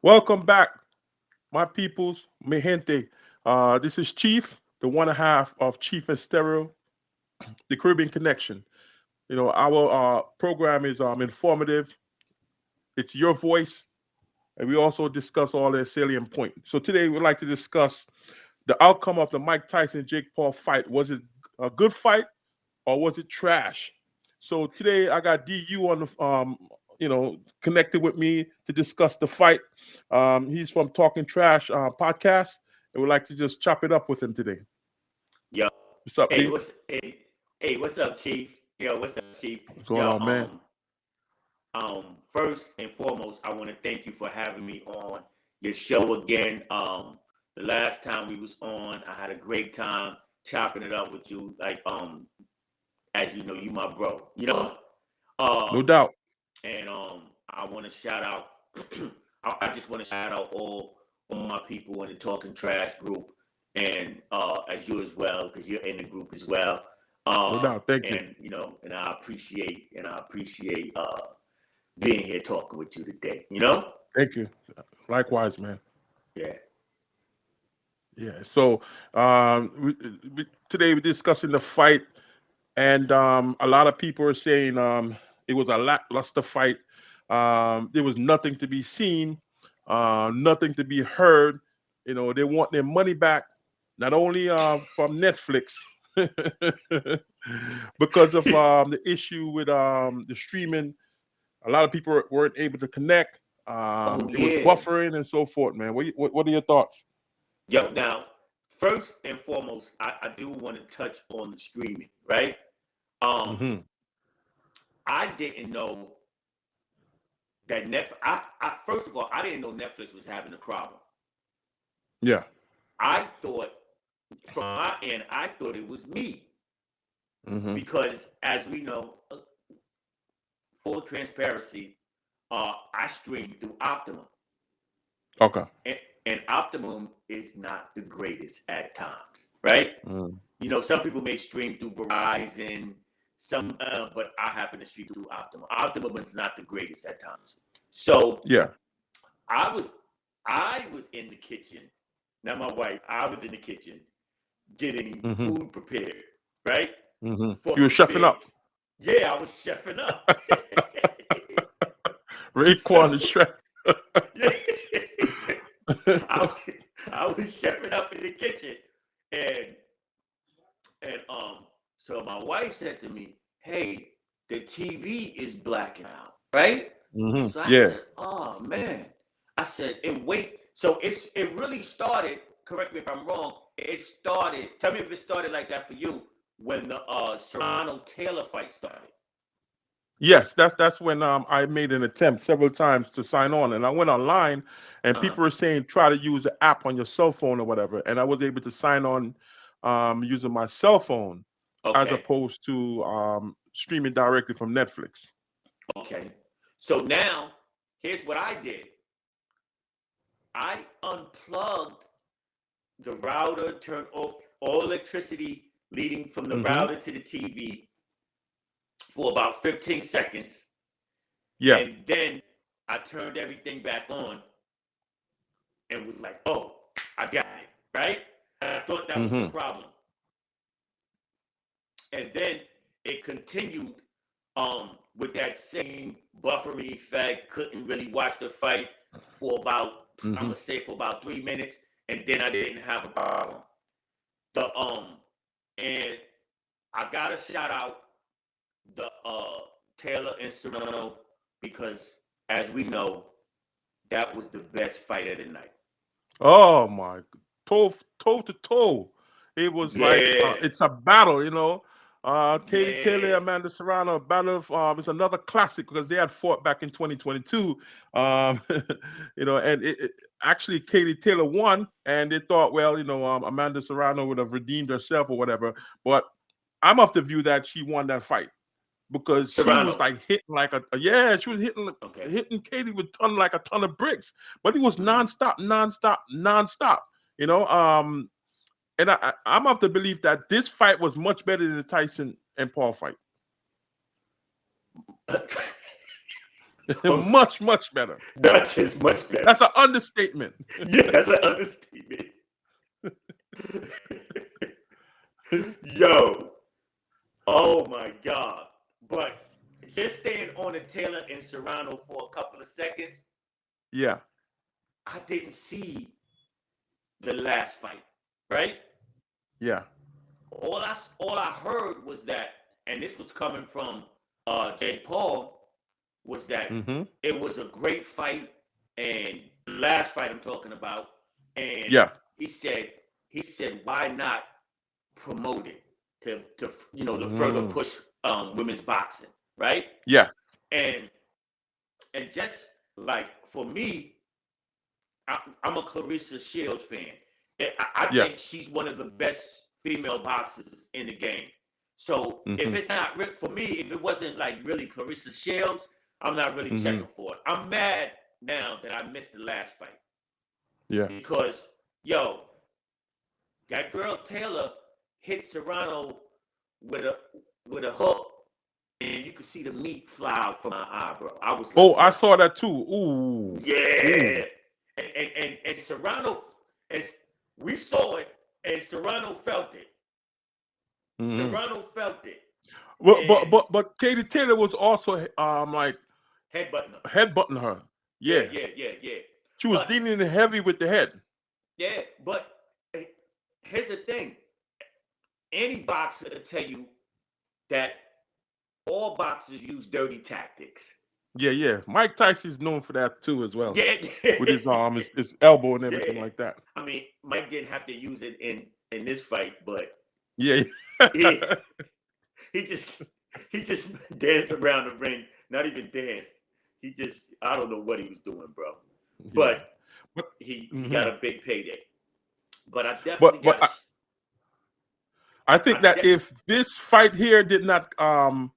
Welcome back, my peoples, mi gente. This is Chief, the one and a half of Chief and Stereo, the Caribbean Connection. Our program is informative. It's your voice, and we also discuss all their salient points. So today we'd like to discuss the outcome of the Mike Tyson Jake Paul fight. Was it a good fight or was it trash? So today I got DU on the connected with me to discuss the fight. He's from Talking Trash podcast, and we'd like to just chop it up with him today. Yo, What's up, D? what's up, Chief? Yo, what's up, Chief? What's going on, man? First and foremost, I want to thank you for having me on your show again. The last time we was on, I had a great time chopping it up with you. As you know, you my bro. No Um, doubt. and I want to shout out. I just want to shout out all my people in the Talking Trash group, and as you as well, because you're in the group as well. No doubt. Thank you. And I appreciate being here talking with you today. You know? Thank you. Likewise, man. Yeah. Yeah. So today we're discussing the fight, and a lot of people are saying it was a lackluster fight. There was nothing to be seen, nothing to be heard. They want their money back, not only from Netflix, because of the issue with the streaming. A lot of people weren't able to connect. Oh It was yeah. buffering and so forth, man. What are your thoughts? Yo, now, first and foremost, I do want to touch on the streaming, right? Um, Hmm. I didn't know that I first of all, I didn't know Netflix was having a problem. Yeah. I thought from my end, I thought it was me Hmm. because, as we know, full transparency, I stream through Optimum, Okay. and, and Optimum is not the greatest at times, right? Mm. Some people may stream through Verizon, but I happen to stream through Optimum. Optimum is not the greatest at times. So Yeah. I was, I was in the kitchen. Not my wife. I was in the kitchen getting Hmm. food prepared, right? Hmm. For You were the chefing big. up. Yeah, I was chefing up. Raekwon so is chef. yeah, I, I was chefing up in the kitchen, and and so my wife said to me, "Hey, the TV is blacking out, right?" Hmm. So I Yeah. said, "Oh man," I said, "And wait." So it really started. Correct me if I'm wrong. It started. Tell me if it started like that for you when the Serrano Taylor fight started. Yes, that's when I made an attempt several times to sign on, and I went online, and Uh-huh. people were saying try to use the app on your cell phone or whatever, and I was able to sign on using my cell phone as Okay. opposed to streaming directly from Netflix. Okay. So now here's what I did. I unplugged the router, turned off all electricity leading from the Hmm. router to the TV for about 15 seconds. Yeah. And then I turned everything back on and was like, oh, I got it. Right? And I thought that was the Hmm. problem. And then it continued with that same buffering effect. Couldn't really watch the fight for about, I'm Hmm. gonna say for about 3 minutes, and then I didn't have a problem. The and I gotta shout out the Taylor and Serrano because, as we know, that was the best fight of the night. Oh my, toe to toe. It was like Yeah, it's a battle, Katie Taylor, yeah. Amanda Serrano, battle of it's another classic because they had fought back in 2022. Um, and actually Katie Taylor won, and they thought, well, Amanda Serrano would have redeemed herself or whatever. But I'm of the view that she won that fight because she was Serrano. like hitting like yeah, she was Okay. hitting Katie with like a ton of bricks, but it was Hmm. nonstop. You know, and I'm of the belief that this fight was much better than the Tyson and Paul fight. Much, much better. That's just much better. That's an understatement. Yeah, that's an understatement. Yo, oh my God. But just staying on the Taylor and Serrano for a couple of seconds, Yeah. I didn't see the last fight, right? Yeah. All I heard was that, and this was coming from Jake Paul, was that it was a great fight, and the last fight I'm talking about, and Yeah. he said, why not promote it to further push women's boxing, right? Yeah. And just like for me, I'm a Clarissa Shields fan. I Yeah. think she's one of the best female boxers in the game. So if it's not for me, if it wasn't like really Clarissa Shields, I'm not really checking for it. I'm mad now that I missed the last fight. Yeah. Because that girl Taylor hit Serrano with a hook, and you could see the meat fly out from her eye, bro. I was like, I saw that too. Ooh. Yeah. Ooh. And Serrano, and we saw it, and Serrano felt it. Serrano felt it. But Katie Taylor was also like headbutting her. Yeah. She was dealing heavy with the head. Yeah, but here's the thing. Any boxer will tell you that all boxers use dirty tactics. Yeah. Mike Tyson's known for that too as well. Yeah. With his his elbow and everything like that. I mean, Mike didn't have to use it in this fight, but yeah. he just danced around the ring. Not even danced. He just, I don't know what he was doing, bro. Yeah. But he got a big payday. But I definitely I think that if this fight here did not come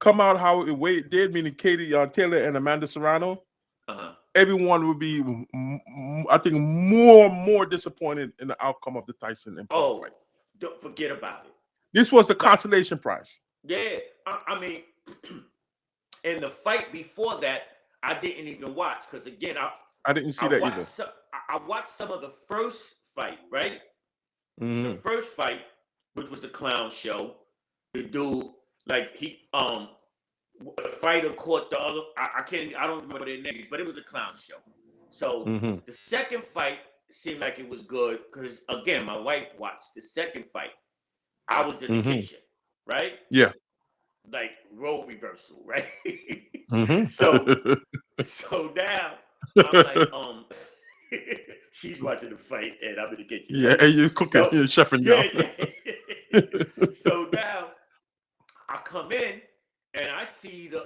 out how it did, meaning Katie Taylor and Amanda Serrano, everyone would be, I think, more disappointed in the outcome of the Tyson and Paul fight. Don't forget about it. This was the consolation prize. Yeah, I mean, in the fight before that, I didn't even watch because again, I didn't see that either. I watched some of the first fight, right? The first fight, which was the clown show. The dude, like the fighter caught the other. I don't remember their names, but it was a clown show. So the second fight seemed like it was good because again, my wife watched the second fight. I was in the kitchen, right? Yeah. Like role reversal, right? So now I'm like, she's watching the fight and I'm in the kitchen. Yeah, and you're cooking, you're chefing now. Yeah. So now I come in and I see the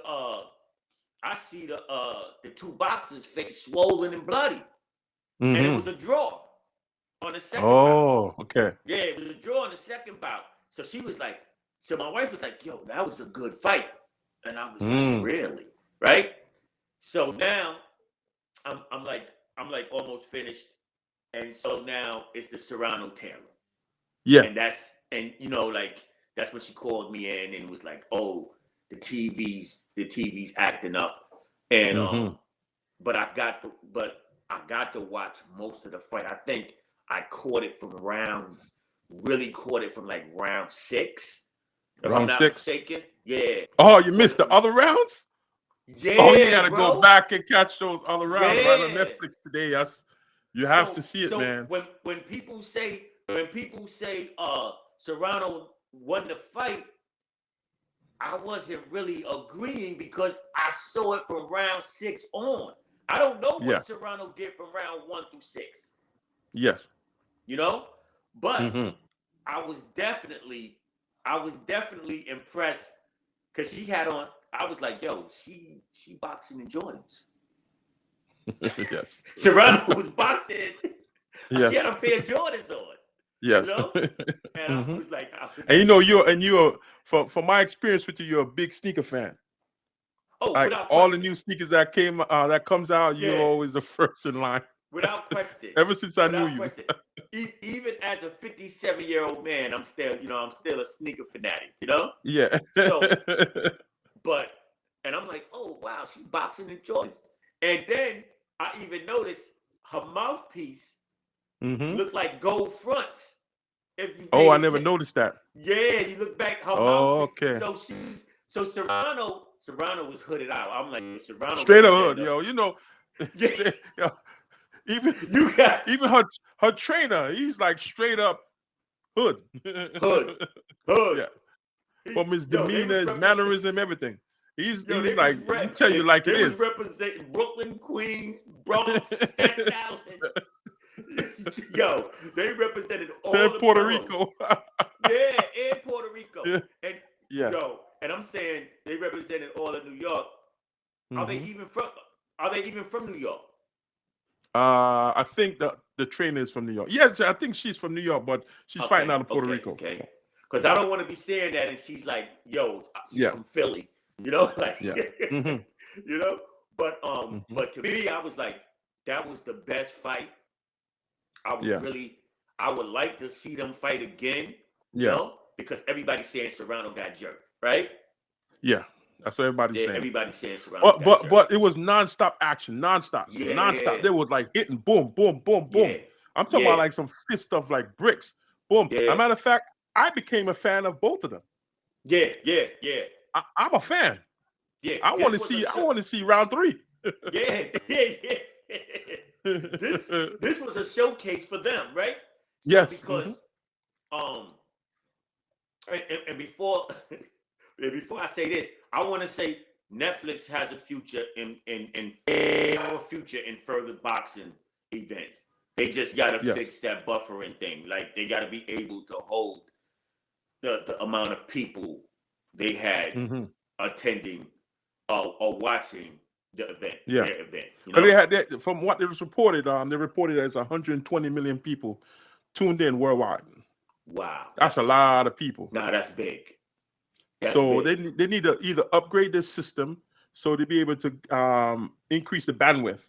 two boxers' face swollen and bloody. And it was a draw on the second bout. Okay. Yeah, it was a draw on the second bout. So she was like, so my wife was like, yo, that was a good fight. And I was like, really? Right? So now I'm like almost finished. And so now it's the Serrano Taylor. Yeah. And that's when she called me in and was like, oh, the TV's acting up. And but I got to watch most of the fight. I think I caught it from round 6. If I'm not mistaken. Yeah. Oh, you missed the other rounds? Yeah. Oh, you gotta go back and catch those other rounds right on Netflix today. You have to see it, man. When people say Serrano won the fight, I wasn't really agreeing because I saw it from round 6 on. I don't know what Serrano did from round 1 through 6. Yes. But I was definitely impressed because she had on. I was like, yo, she boxing in Jordans. Yes. Serrano was boxing. Yes. She had a pair of Jordans on. Yes. And I was like, you're from my experience with you, you're a big sneaker fan. Oh, like all the new sneakers that comes out, you're always the first in line. Without question. Ever since I knew you. Even as a 57-year-old man, I'm still a sneaker fanatic, Yeah. So, but And I'm like, oh wow, she's boxing in Jordans. And then I even noticed her mouthpiece Mm-hmm. looked like gold fronts. If you Oh, paid I never attention, noticed that. yeah, you look back, her Oh, mouthpiece. okay. So Serrano was hooded out. I'm like, Serrano Straight up hood, represented her. yo. You know, Yeah, yo, even you got even her trainer, he's like straight up hood. hood, hood. Yeah, from his Yo, they demeanor, was his representing. mannerism, everything. Yo, He's like he tell you like it they was is. representing Brooklyn, Queens, Bronx, Staten Island. Yo, they represented all the Puerto boroughs. Rico. Yeah, in Puerto Rico. Yeah. And Yes. yo, and I'm saying they represented all of New York. Are they Mm-hmm. even from New York? I think the trainer is from New York. Yes, I think she's from New York, but she's fighting out of Puerto Rico. Okay. Because I don't want to be saying that and she's like, yo, she's Yeah. from Philly. You know, like Yeah. Mm-hmm. you know? But Mm-hmm. but to me, I was like, that was the best fight. Yeah. I would like to see them fight again, you Yeah. know, because everybody's saying Serrano got jerked, right? Yeah. That's what everybody's Yeah, saying. everybody's saying Serrano got jerked. But it was nonstop action, nonstop. Yeah, They was like hitting boom, boom, boom, boom. yeah, I'm talking yeah, about like some fist stuff like bricks. Boom. As yeah, a matter of fact, I became a fan of both of them. yeah. I'm a fan. Yeah, I want to see round 3. Yeah. This was a showcase for them, right? So Yes. Mm-hmm. because and before before I say this, I want to say Netflix has a future in our future in further boxing events. They just got to Yes. fix that buffering thing. Like they got to be able to hold the amount of people they had Mm-hmm. attending or watching the event, Yeah. their event. You Because know? from what it was reported, they reported there's 120 million people tuned in worldwide. Wow, That's a lot of people. Nah, that's big. That's So big. they need to either upgrade this system so to be able to increase the bandwidth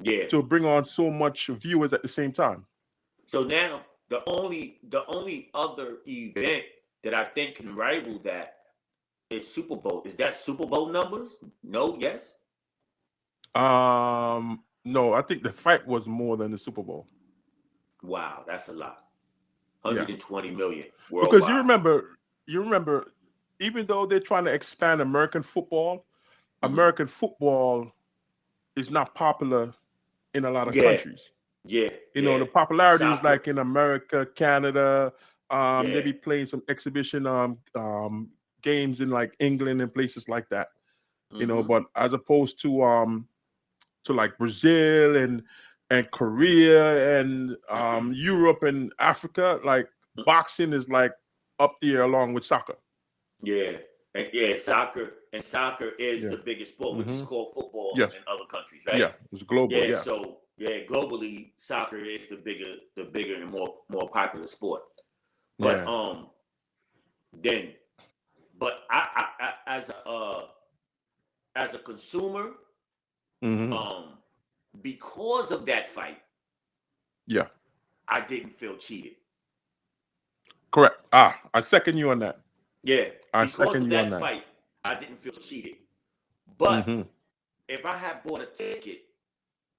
Yeah. to bring on so much viewers at the same time. So now the only other event that I think can rival that is Super Bowl. Is that Super Bowl numbers? No, yes. No, I think the fight was more than the Super Bowl. Wow, that's a lot. Yeah. 120 million Because worldwide. you remember, even though they're trying to expand American football is not popular in a lot of Yeah, countries. yeah, You know, yeah. the popularity is Soccer. like in America, Canada. Yeah. They be playing some exhibition games in like England and places like that. You know, but as opposed to like Brazil and Korea and Europe and Africa, like boxing is like up there along with soccer. Yeah, and yeah, soccer is Yeah. the biggest sport, which is called football Yes. in other countries, right? Yeah. It's global. Yeah, Yeah. so yeah, globally, soccer is the bigger and more popular sport. But Yeah. then, but I as a consumer, Mm-hmm. because of that fight, Yeah. I didn't feel cheated. Correct. I second you on that. Yeah, I because second of you on that that. fight, I didn't feel cheated. But Mm-hmm. if I had bought a ticket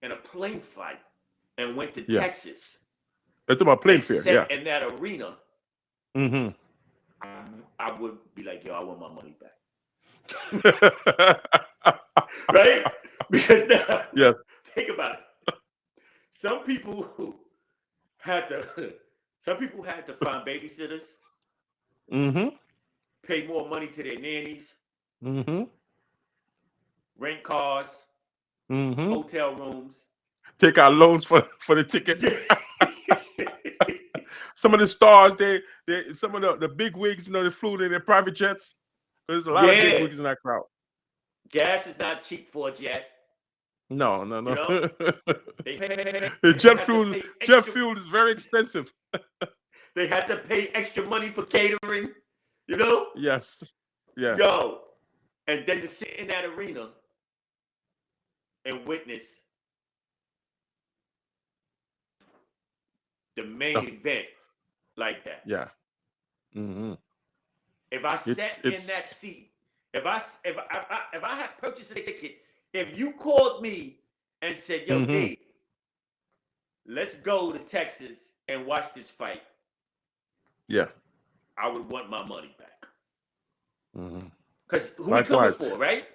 and a plane flight and went to Yeah. Texas It's about playing and fair. Yeah. sat in that arena, Mm-hmm. I would be like, yo, I want my money back. Right? Right? Because now, Yes. think about it. Some people had to find babysitters, Mm-hmm. pay more money to their nannies, Mm-hmm. rent cars, Mm-hmm. hotel rooms. Take out loans for the ticket. Some of the stars, they some of the big wigs, you know, they flew in their private jets. There's a lot of big wigs in that crowd. Gas is not cheap for a jet. No. You know? Jet fuel is very expensive. They had to pay extra money for catering, you know? Yes. Yeah. Yo. And then to sit in that arena and witness the main event like that. Yeah. Mm-hmm. If I sat in that seat If I had purchased a ticket, if you called me and said, "Yo, Mm-hmm. D, let's go to Texas and watch this fight," Yeah. I would want my money back. Mm-hmm. Cause who we coming Likewise. for, right?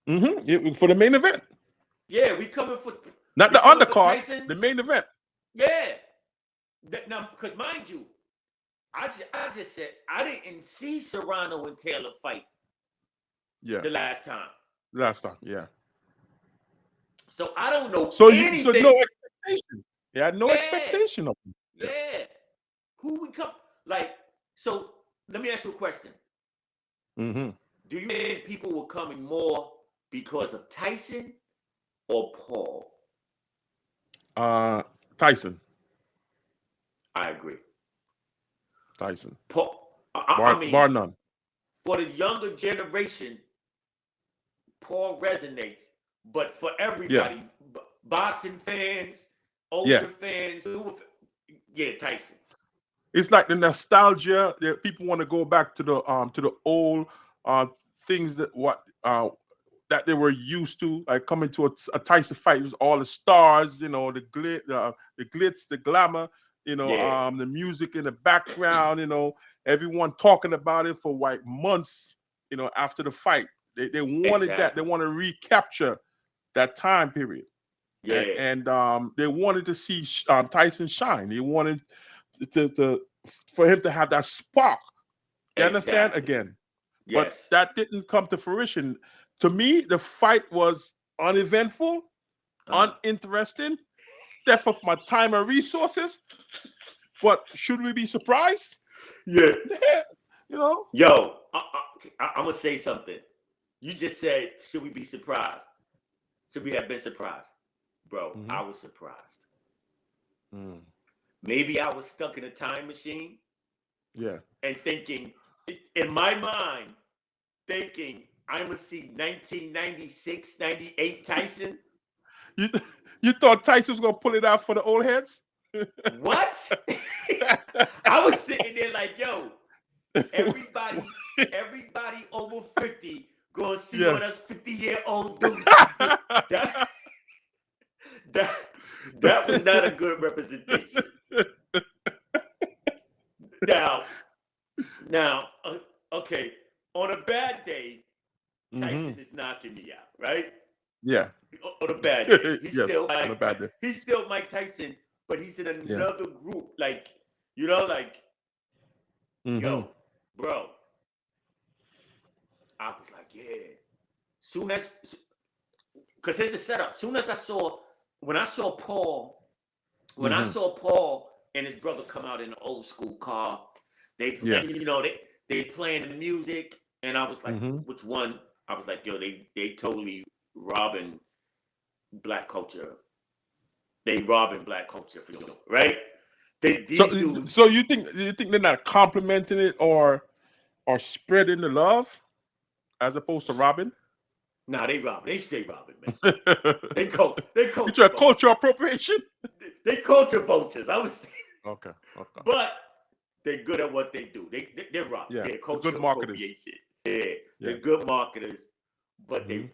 Mm-hmm. For the main event, Yeah, not we the coming for undercard, Tyson. the main event. Yeah. Now, because mind you, I just said I didn't see Serrano and Taylor fight Yeah. the last time, Last time. Yeah. so I don't know So anything. no expectation. You had no Yeah, expectation of them. Yeah. yeah. Who we come like? So let me ask you a question. Mm-hmm. Do you think people were coming more because of Tyson or Paul? Tyson. I agree. Tyson. Paul. I Bar mean, none. for the younger generation, Paul resonates, but for Yeah. everybody, boxing fans, Yeah. older fans, Tyson. It's like the nostalgia that people want to go back to the old things that they were used to, like coming to a Tyson fight. It was all the stars, the glitz, the glamour, Yeah, the music in the background, everyone talking about it for like months, after the fight. They wanted that. They exactly. want to recapture that time period. Yeah, And they wanted to see Tyson shine. They wanted to for him to have that spark. You understand? exactly. Again, but Yes. that didn't come to fruition. To me, the fight was uneventful, Uh-huh. uninteresting, theft of my time and resources. But should we be surprised? Yeah. Yeah, you know. Yo, I'm gonna say something. You just said, should we be surprised? Should we have been surprised? Bro, Mm-hmm. I was surprised. Mm. Maybe I was stuck in a time machine Yeah. and thinking, in my mind, thinking I'm going to see 1996, 98 Tyson. You you thought Tyson was gonna pull it out for the old heads? What? I was sitting there like, yo, everybody over 50 going to see Yeah. what us 50-year-old dudes do. That was not a good representation. Now, okay, on a bad day, Tyson Mm-hmm. is knocking me out, right? Yeah. On a bad day, Yes. On a bad day. he's still Mike Tyson, but he's in Yeah. another group. Like, Mm-hmm. yo, bro. I was like, yeah. Soon as, because here's the setup. Soon as when I saw Paul and his brother come out in an old school car, they playing the music, and I was like, Mm-hmm. which one? I was like, yo, they totally robbing black culture. They robbing black culture for sure, right? These dudes. So you think they're not complimenting it or spreading the love as opposed to robbing? Nah, they robbing. They straight robbing, man. They You culture try culture vultures. appropriation? They culture vultures. I was saying, Okay. but they're good at what they do. They're robbing. Yeah, They're they're culture good marketers. appropriation. Yeah, they're Yeah. good marketers, but Mhm.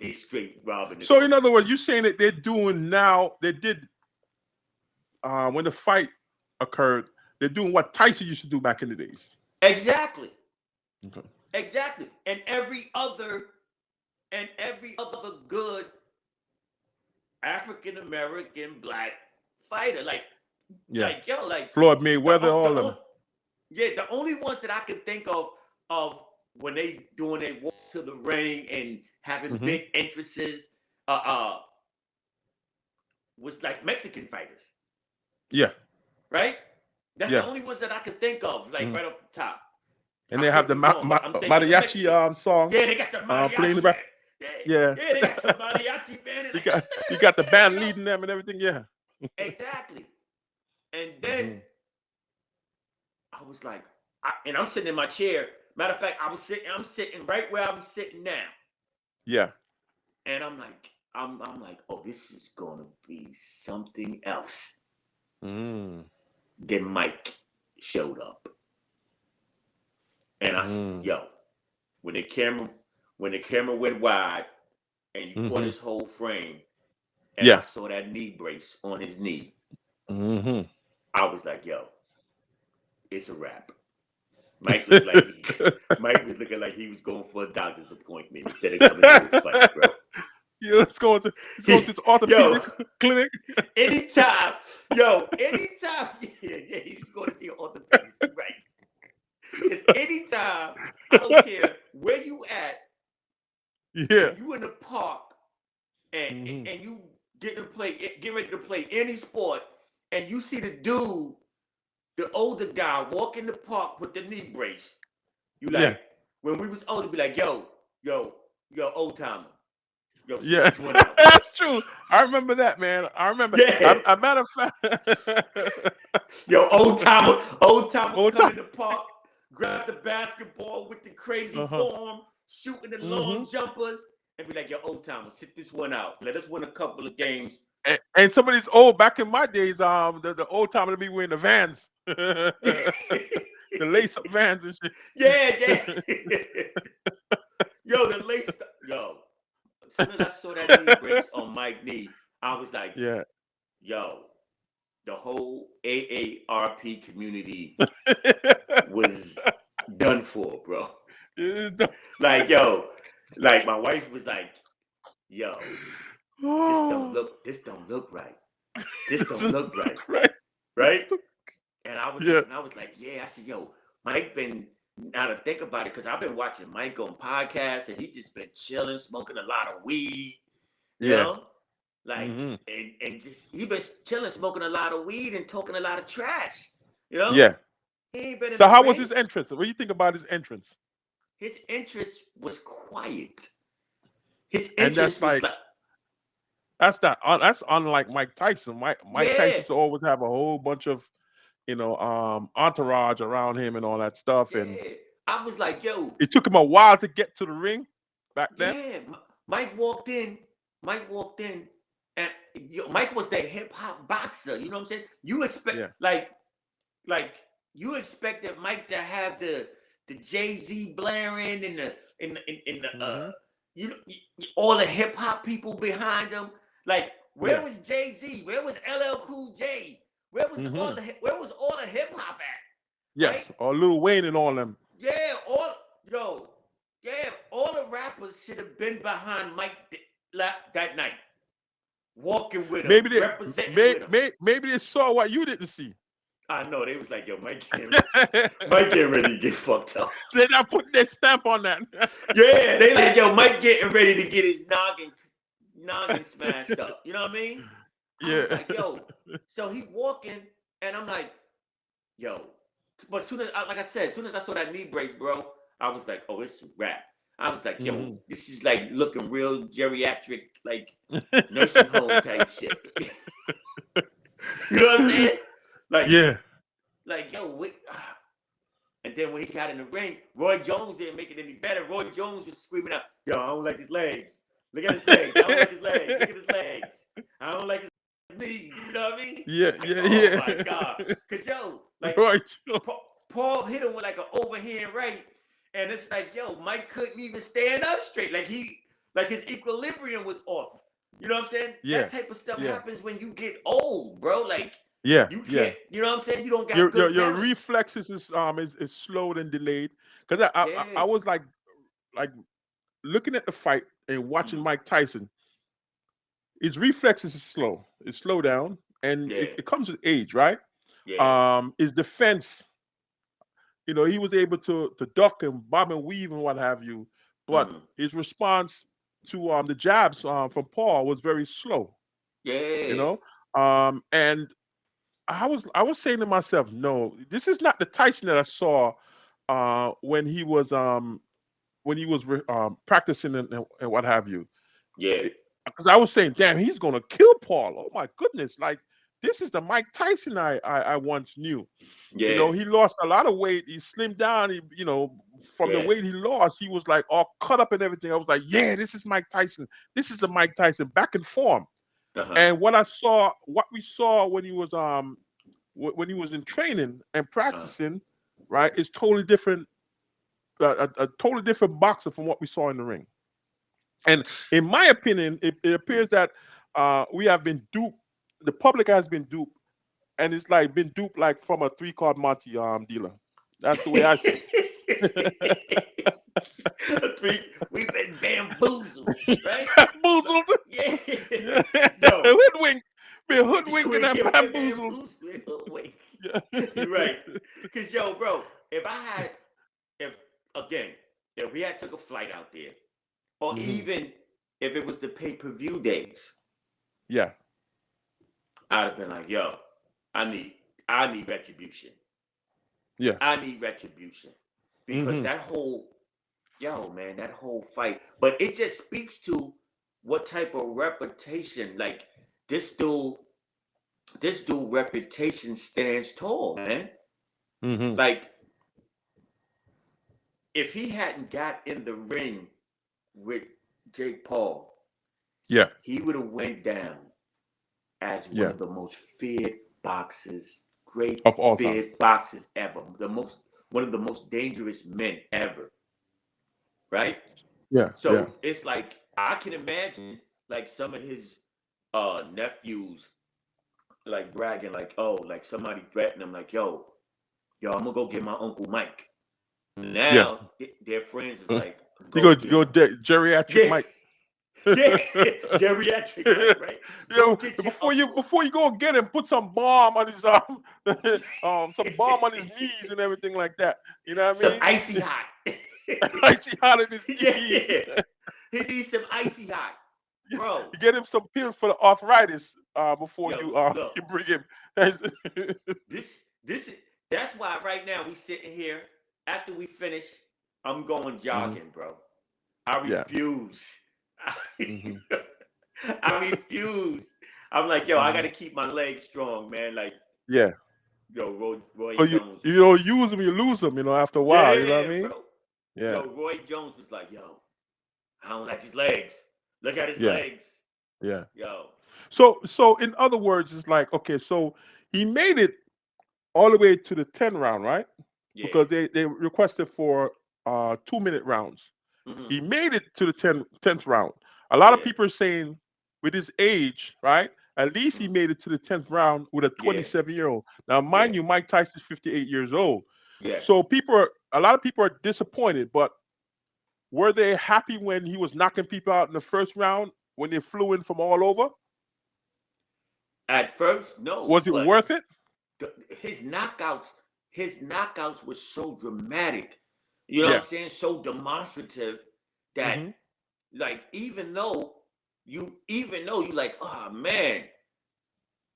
they straight robbing. So in other words, you're saying that they're doing now, they did when the fight occurred, they're doing what Tyson used to do back in the days. Exactly. Okay. Exactly. And every other good African American black fighter, Yeah. like Floyd Mayweather, all of them. the only ones that I can think of when they doing their walks to the ring and having Mhm. big entrances, was like Mexican fighters, Yeah. right? That's Yeah. the only ones that I could think of, like Mhm. right off the top. And I they have could the be wrong, but I'm thinking of Mexicans. mariachi song Yeah, they got the playing the mariachi. back. Yeah. Yeah, they got some mariachi band. You got the band leading them and everything. Yeah. Exactly. And then Mhm. I was like, and I'm sitting in my chair. Matter of fact, I'm sitting right where I'm sitting now. Yeah. And I'm like, oh, this is gonna be something else. Mm. Then Mike showed up. And I said, yo, when the camera when the camera went wide and you caught Mm-hmm. his whole frame, and I Yeah. saw that knee brace on his knee, Mm-hmm. I was like, "Yo, it's a wrap." Mike looked like Mike was looking like he was going for a doctor's appointment instead of coming to a fight, bro. Yeah, let's go to the Yo, orthopedic clinic. anytime, anytime, yeah, he was going to see an orthopedist. You're right. Because anytime, I don't care where you at, Yeah. if you in the park and Mm-hmm. and you get ready to play any sport, and you see the dude, the older guy, walk in the park with the knee brace, you Yeah. like, when we was older, be like, yo, old timer, yo, sit Yeah. this one out. That's true. I remember that, man. I remember. Yeah, A matter of fact, yo, old timer old come time. in the park, grab the basketball with the crazy Uh-huh. form, shooting the Mm-hmm. long jumpers, and be like, yo, old timer, sit this one out. Let us win a couple of games. And some of these old back in my days, the old time to be wearing the Vans, the lace up Vans and Yeah, shit. yeah. Yo, the lace, yo. As soon as I saw that knee brace on Mike knee, I was like, Yeah. yo, the whole AARP community was done for, bro. Like, yo, like my wife was like, yo, Oh, this don't look right. This don't look right. right. Right? And I was Yeah. looking, I was like, yeah, I said, yo, Mike been, now to think about it, because I've been watching Mike on podcasts and he just been chilling, smoking a lot of weed, you Yeah. know? Like, Mm-hmm. and just, he been chilling, smoking a lot of weed and talking a lot of trash, you know? Yeah. He ain't been in So the how was ring. his entrance? What do you think about his entrance? His interest was quiet. His And interest was like, that's unlike Mike Tyson. Mike Tyson yeah, used to always have a whole bunch of entourage around him and all that stuff. And yeah. I was like, yo, it took him a while to get to the ring back then. yeah. Mike walked in. Mike walked in, and Mike was that hip hop boxer. You know what I'm saying? You expect Yeah. like you expected Mike to have the Jay-Z blaring and the Mm-hmm. you know all the hip hop people behind him. Like, where Yeah. was Jay-Z? Where was LL Cool J? Where was Mm-hmm. all the hip hop at? Right? Yes. Or Lil Wayne and all them. Yeah, yo, yeah, all the rappers should have been behind Mike that night, walking with him, Maybe representing with him. maybe they saw what you didn't see. I know they was like, yo, Mike getting ready to get fucked up. They're not putting their stamp on that. Yeah, they like, yo, Mike getting ready to get his noggin smashed up. You know what I mean? I was Yeah. like, yo, so he walking, and I'm like, yo. But soon as, like I said, as soon as I saw that knee brace, bro, I was like, oh, it's a wrap. I was like, yo, Mm-hmm. this is like looking real geriatric, like nursing home type shit. You know what I'm saying? Yeah. Like, yo, and then when he got in the ring, Roy Jones didn't make it any better. Roy Jones was screaming out, yo, I don't like his legs. Look at his legs. I don't like his legs. Look at his legs. I don't like his knees. You know what I mean? Yeah. Like, Yeah. oh Yeah. my God. Because, yo, like, Right. Paul hit him with like an overhand right. And it's like, yo, Mike couldn't even stand up straight. Like his equilibrium was off. You know what I'm saying? Yeah. That type of stuff Yeah. happens when you get old, bro. Like, Yeah. you Yeah. can't, you know what I'm saying? You don't got good Your balance. reflexes is slowed and delayed. Because I Yeah. was like looking at the fight and watching Mhm. Mike Tyson. His reflexes is slow. It's slow down, and Yeah. it comes with age, right? Yeah. His defense, he was able to duck and bob and weave and what have you, but Mhm. his response to the jabs from Paul was very slow. You Yeah. know, and I was saying to myself, no, this is not the Tyson that I saw when he was practicing and what have you. Yeah. Because I was saying, damn, he's gonna kill Paul. Oh my goodness, like this is the Mike Tyson I once knew. Yeah. He lost a lot of weight. He slimmed down. From the Yeah. weight he lost, he was like all cut up and everything. I was like, yeah, this is Mike Tyson. This is the Mike Tyson back in form. Uh-huh. And what we saw when he was when he was in training and Uh-huh. practicing, right, is totally different a totally different boxer from what we saw in the ring. And in my opinion, it appears that we have been duped. The public has been duped, and it's like been duped like from a 3 card Monty dealer. That's the way I see We've been bamboozled, it. right? Bamboozled. Yeah. Yeah. Yo, Hoodwinked. Been hoodwinked and we've been bamboozled. bamboozled. Wait. Yeah. You're right. Cause yo, bro, if again, if we had took a flight out there, or Hmm. even if it was the pay-per-view days, Yeah. I'd have been like, yo, I need retribution. Yeah. I need retribution. Because Hmm. that whole that whole fight. But it just speaks to what type of reputation, like this dude, reputation stands tall, man. Hmm. Like if he hadn't got in the ring with Jake Paul, Yeah. he would have went down as one Yeah. of the most feared boxers, great Of all time. feared boxers ever. One of the most dangerous men ever. Right? Yeah. Yeah. So it's like I can imagine like some of his nephews like bragging, like, oh, like somebody threatened him, like, yo, I'm gonna go get my Uncle Mike. Yeah. Now their friends is Uh, like, You go go get geriatric yeah, Mike. yeah, geriatric Mike, right? Go get your uncle. Before you go get him, put some balm on his some balm on his knees and everything like that. You know what I Some mean? icy hot. Icy hot in his knees. Yeah. He needs some icy hot. You Bro, get him some pills for the arthritis before yo, you look, you bring him. this that's why right now we sitting here. After we finish, I'm going Hmm. jogging, bro. I Yeah. refuse. Hmm. I refuse. I'm like, yo, I Hmm. gotta keep my legs strong, man. Like, Yeah. yo, Roy So Jones you was, don't use them, you lose them. After a while. You know what I yeah, mean? bro. Yeah. Yo, Roy Jones was like, yo, I don't like his legs. Look at his Yeah. legs. Yeah. Yo, So in other words, it's like okay, so he made it all the way to the 10 round, right? yeah. Because they requested for 2 minute rounds. Hmm. He made it to the 10th round. A lot of Yeah. people are saying with his age, right? At least he Hmm. made it to the 10th round with a Yeah. 27-year-old. Now, Yeah. mind you, Mike Tyson's 58 years old. Yes. So a lot of people are disappointed, but were they happy when he was knocking people out in the first round when they flew in from all over? At first, no, Was it but worth it? his knockouts, were so dramatic. You know what I'm Yeah. saying? So demonstrative that Hmm. like even though you like, oh man,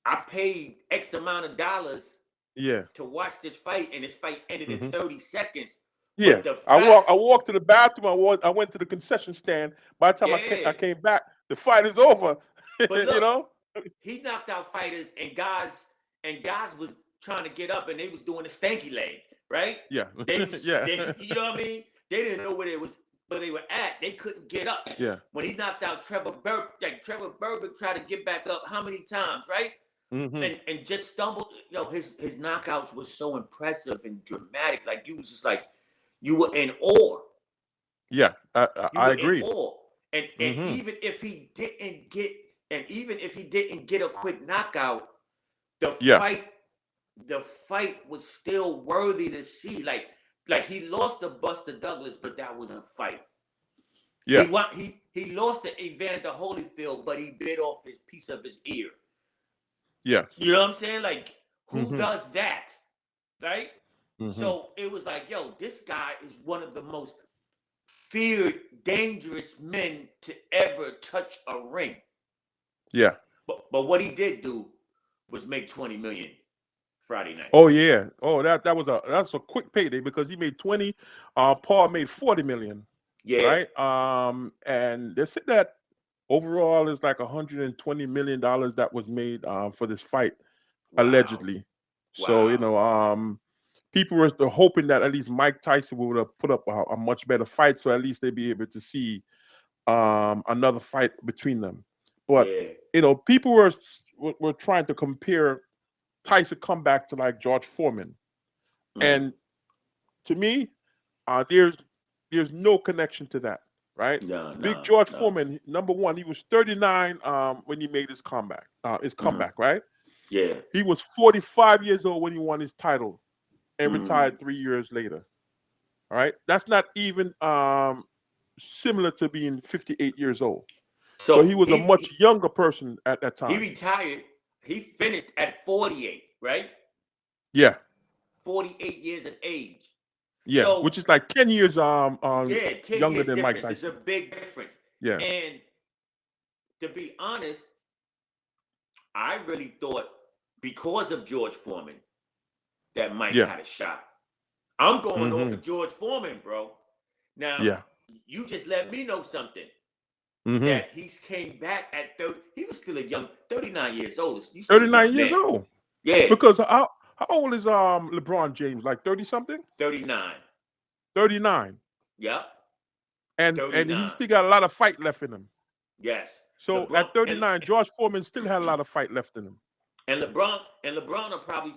I paid X amount of dollars Yeah. to watch this fight, and this fight ended in Hmm. 30 seconds. Yeah. But the I fact, walk. I walked to the bathroom. I went to the concession stand. By the time I yeah. came back, the fight is over. But you look, know? he knocked out fighters and guys was trying to get up and they was doing a stanky leg, right? Yeah. Yeah. They you know what I mean? They didn't know where they were at. They couldn't get up. Yeah. When he knocked out Trevor Berbick tried to get back up how many times, right? Hmm. And just stumbled. His knockouts was so impressive and dramatic. Like you was just like you were in awe. Yeah. You I were in agree. awe. And Hmm. even if he didn't get a quick knockout, the Yeah. fight the fight was still worthy to see. Like he lost to Buster Douglas, but that was a fight. Yeah. He lost to Evander Holyfield, but he bit off his piece of his ear. Yes. You know what I'm saying? Like, who Hmm. does that? Right? Hmm. So it was like, yo, this guy is one of the most feared, dangerous men to ever touch a ring. Yeah. But what he did do was make 20 million Friday night. Oh yeah. Oh, that's a quick payday because he made 20. Paul made 40 million, Yeah. right? And they said that overall is like $120 million that was made for this fight Wow. allegedly. So Wow. people were still hoping that at least Mike Tyson would have put up a much better fight, so at least they'd be able to see another fight between them. But Yeah. people were trying to compare Tyson comeback to like George Foreman, Mm. and to me, there's There's no connection to that, right? No, Big no, George no. Foreman, number one, he was 39 when he made his comeback. Mm-hmm. Right? Yeah. He was 45 years old when he won his title and Mm-hmm. retired 3 years later. All right, that's not even similar to being 58 years old. So he So was a much younger person at that he time. retired. He finished at 48, right? Yeah, 48 years of age. yeah, So which is like 10 years yeah, 10 younger years than Mike difference. It's a Tyson. big difference. Yeah, And to be honest, I really thought because of George Foreman that Mike yeah, had a shot. I'm going off mm-hmm, of George Foreman, bro. Now, yeah, you just let me know something. mm-hmm. That he came back at 30. He was still a young, 39 years old. You still a young 39 years man. old. Yeah, Because how old is LeBron James? Like 30 something? 39. 39. Yep, And he 39. still got a lot of fight left in him. Yes. So LeBron at 39, George Foreman still had a lot of fight left in him. and LeBron will probably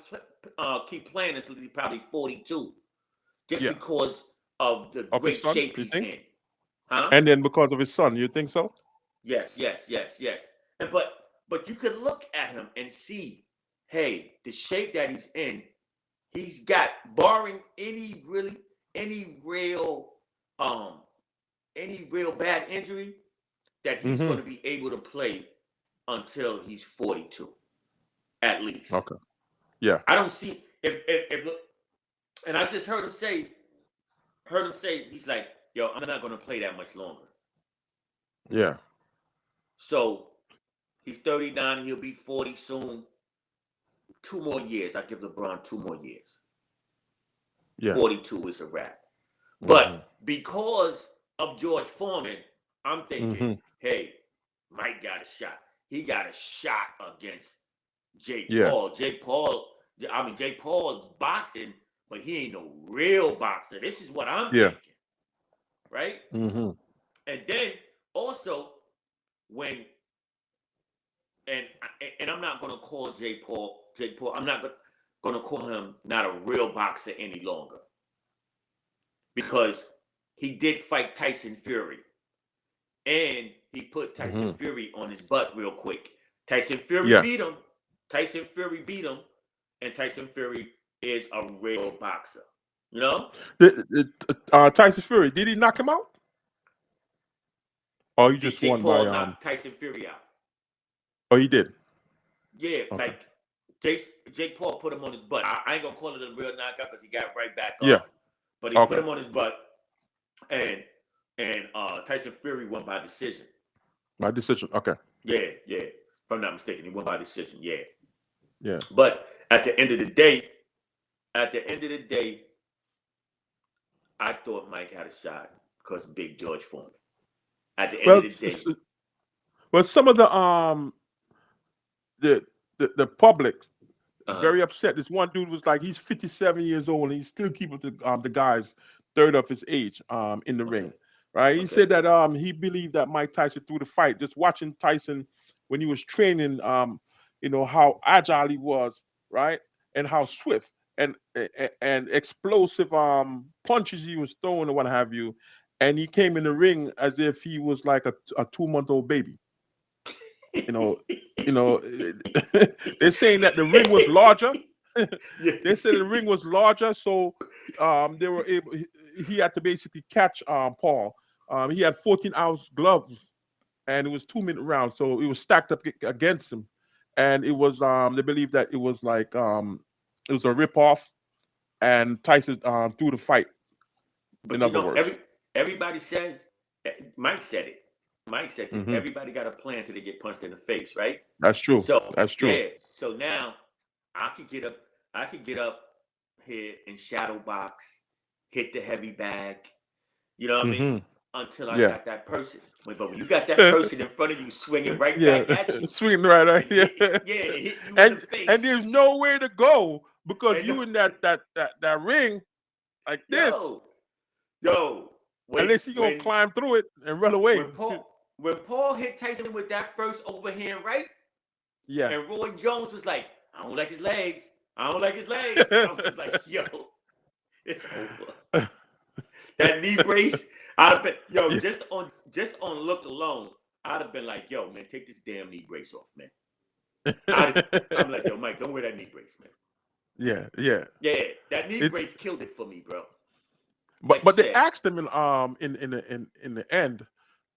keep playing until he's probably 42, just Yeah, because of the of his great son, shape you he's think? in. Huh? And then because of his son, you think so? Yes, yes, yes, yes. And but you could look at him and see, hey, the shape that he's in, he's got, barring any real um any real bad injury, that he's going Mm-hmm. to be able to play until he's 42 at least. Okay. Yeah. I don't see if and I just heard him say he's like, yo, I'm not going to play that much longer. Yeah. So he's 39, he'll be 40 soon. 2 more years. I give LeBron 2 more years. Yeah. 42 is a wrap. Mm-hmm. But because of George Foreman, I'm thinking, Mm-hmm. hey, Mike got a shot. He got a shot against Jake Yeah. Paul. Jake Paul's boxing, but he ain't no real boxer. This is what I'm Yeah. thinking, right? Mm-hmm. And then also when and and I'm not gonna call Jake Paul. I'm not gonna call him not a real boxer any longer, because he did fight Tyson Fury, and he put Tyson Mm-hmm. Fury on his butt real quick. Tyson Fury Yeah. beat him. Tyson Fury beat him, and Tyson Fury is a real boxer. You know? Tyson Fury, did he knock him out? Or he just Jake won by Paul knocked Tyson Fury out. Oh, he did. Yeah, Okay. like Jake Paul put him on his butt. I ain't gonna call it a real knockout because he got right back Yeah. up, but he put Okay. him on his butt, and Tyson Fury won by decision. My decision. Okay. Yeah, yeah. If I'm not mistaken, he won by decision. Yeah. Yeah. But at the end of the day, I thought Mike had a shot because Big George Foreman. At the end Well, of the day, some of the the public uh-huh. very upset. This one dude was like, he's 57 years old and he's still keeping the guys third of his age in the Okay. ring. Right. He Okay. said that he believed that Mike Tyson threw the fight. Just watching Tyson when he was training, how agile he was, right? And how swift and explosive punches he was throwing and what have you. And he came in the ring as if he was like a 2-month-old baby. You know, they're saying that the ring was larger. They said the ring was larger, so they were able. He had to basically catch Paul. He had 14-ounce gloves, and it was 2-minute rounds, so it was stacked up against him, and it was they believe that it was like it was a rip off, and Tyson threw the fight. But In other words, everybody says, Mike said it. Mike said this. hmm Everybody got a plan till they get punched in the face, right? that's true. So That's true. yeah. So now I could get up. I could get up here and shadow box, hit the heavy bag. You know what I mean? hmm Until I Yeah. got that person. But when you got that person in front of you swinging right Yeah, back at you, swinging right, yeah, yeah, it hit you in the and face. there's nowhere to go because And you in that ring like this, yo, yo, unless you gonna climb through it and run away. when Paul hit Tyson with that first overhand right, Yeah, and Roy Jones was like, I don't like his legs. I don't like his legs. I was like, yo, it's over. That knee brace, I'd have been, yo, Yeah. just on look alone, I'd have been like, yo, man, take this damn knee brace off, man. I'm like, yo, Mike, don't wear that knee brace, man. Yeah, yeah. Yeah, that knee It's brace killed it for me, bro. but Like you they said, asked him in the end,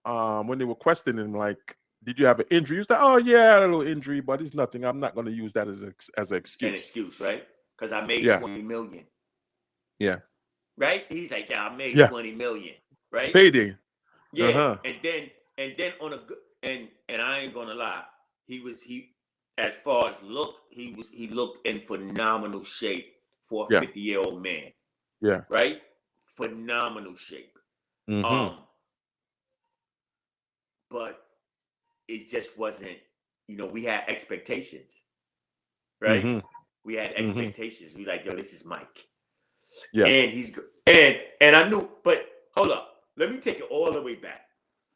when they were questioning him, like, did you have an injury? He was like, oh yeah, I had a little injury, but it's nothing. I'm not going to use that as an an excuse. excuse, right? Because I made Yeah, 20 million, yeah, right? He's like, yeah, I made yeah. 20 million, right? Payday. Uh Yeah, huh. and then on a good and I ain't gonna lie, he as far as look, he looked in phenomenal shape for a Yeah, 50-year-old man, yeah. right? Phenomenal shape. Mm-hmm. Um, but it just wasn't, we had expectations, right? Mm-hmm. We had Mm-hmm. expectations. We like, yo, this is Mike. Yeah. And he's good. And I knew, but hold up, let me take it all the way back.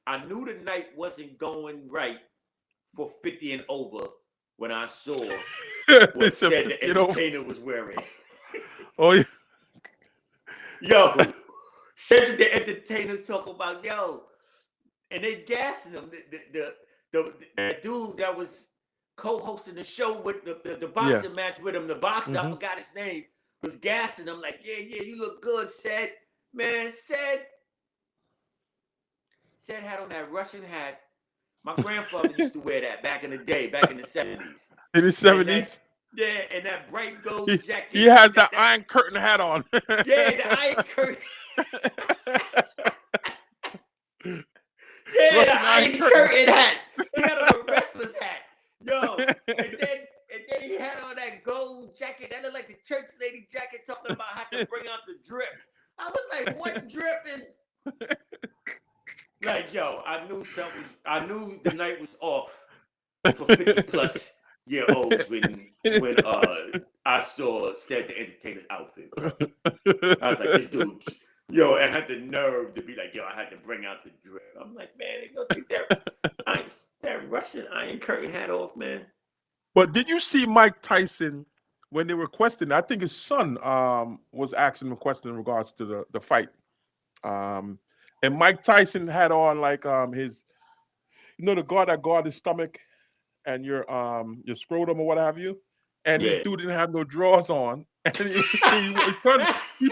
I knew the night wasn't going right for 50 and over when I saw what It's a said the 50 over. entertainer was wearing. Oh yeah. Yo, Cedric the entertainer talk about, yo, and they gassing him. The dude that was co-hosting the show with the Yeah. boxing match with him, the boxer, I Mm-hmm. forgot his name, was gassing him like, yeah, you look good, said. Man, said had on that Russian hat. My grandfather used to wear that back in the day, back in the 70s. In the And that, 70s, yeah, and that bright gold he jacket. has the Iron Curtain hat on. Yeah, the Iron Curtain. Yeah, the Russian Iron Iron Curtain. Curtain hat. He had on a wrestler's hat. Yo, and then he had on that gold jacket. That looked like the church lady jacket talking about how to bring out the drip. I was like, what drip is? Like, yo, I knew the night was off for 50+ year olds when I saw said the entertainer's outfit, bro. I was like, this dude, yo, I had the nerve to be like, yo, I had to bring out the drip. I'm like, man, they gonna take that Russian Iron Curtain hat off, man. But did you see Mike Tyson when they were questioning? I think his son was asking him a question in regards to the fight. And Mike Tyson had on like his, the guard that guard his stomach and your scrotum or what have you. And this Yeah. dude didn't have no drawers on, and he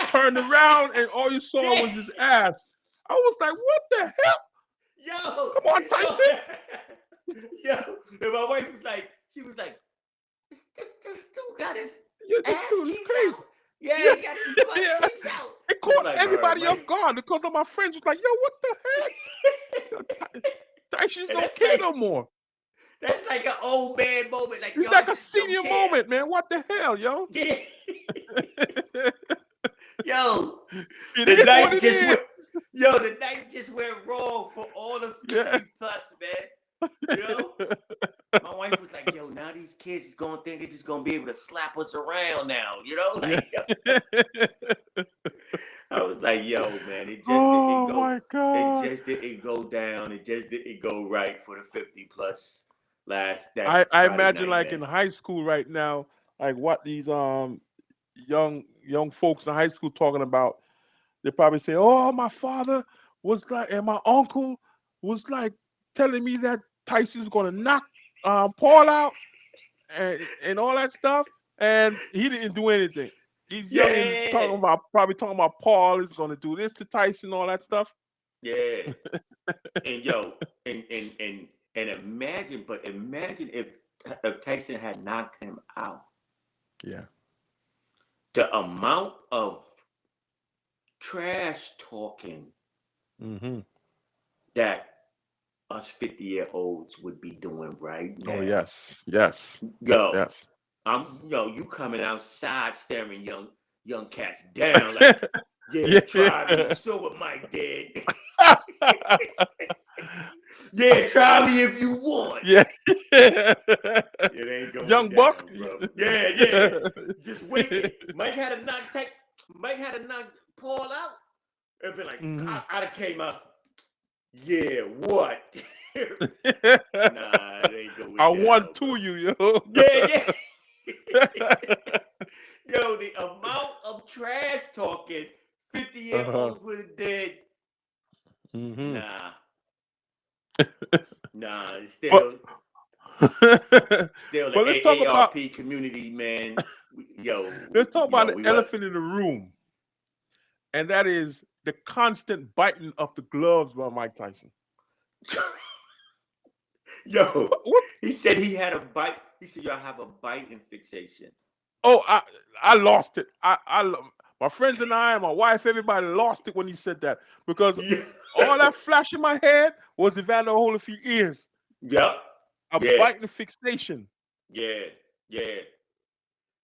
turned around, and all you saw Yeah. was his ass. I was like, "What the hell? Yo, Come on, Tyson!" yo, and my wife was like, this dude got his Yeah, this ass dude is cheeks crazy. out. Yeah, Yeah, he got his butt yeah. cheeks out. It caught like, everybody Mike. off guard because of my friends was like, "Yo, what the heck? Tyson's And don't that's care like no more. that's like an old man moment. Like, It's yo, I like a just don't senior care. moment, man. What the hell, yo?" Yeah. Yo, It the is what night it just is. went wrong for all the 50 Yeah. plus, man. You know? My wife was like, yo, now these kids is gonna think they're just gonna be able to slap us around now, Like, I was like, yo, man, it just didn't Oh go. my It God. just didn't go down. It just didn't go right for the 50 plus that I Friday imagine night, like man. in high school right now, like what these young folks in high school talking about. They probably say, "Oh, my father was like, and my uncle was like telling me that Tyson's gonna knock Paul out and all that stuff," and he didn't do anything. These youngins Yeah, probably talking about Paul is gonna do this to Tyson, all that stuff. yeah. And yo, and imagine if Tyson had knocked him out. Yeah. The amount of trash talking Mm-hmm. that us 50-year-olds would be doing right now. Oh yes, yes, Yo, yes. you coming outside staring young cats down like, yeah, try me. You saw what Mike did. Yeah, try me if you want. Yeah. It ain't going Young down, buck. bro. Yeah. Just waiting. Mike had to knock Paul out. It'd be like, Mm-hmm. I'd have came out. Yeah, what? Nah, it ain't going I down. want Bro. to you, yo. Yeah. Yo, the amount of trash talking 50-year-olds would have did. Mm-hmm. Nah. Nah, it's But still the but let's talk about AARP community, man. Yo, the we what? elephant in the room, and that is the constant biting of the gloves by Mike Tyson. Yo, What? he said he had a bite. He said, "Yo, I have a biting fixation." Oh, I lost it. My friends and I, and my wife, everybody lost it when he said that because Yeah. all that flash in my head was Evander Holyfield ears. Yep. A Yeah. biting fixation. Yeah. Yeah.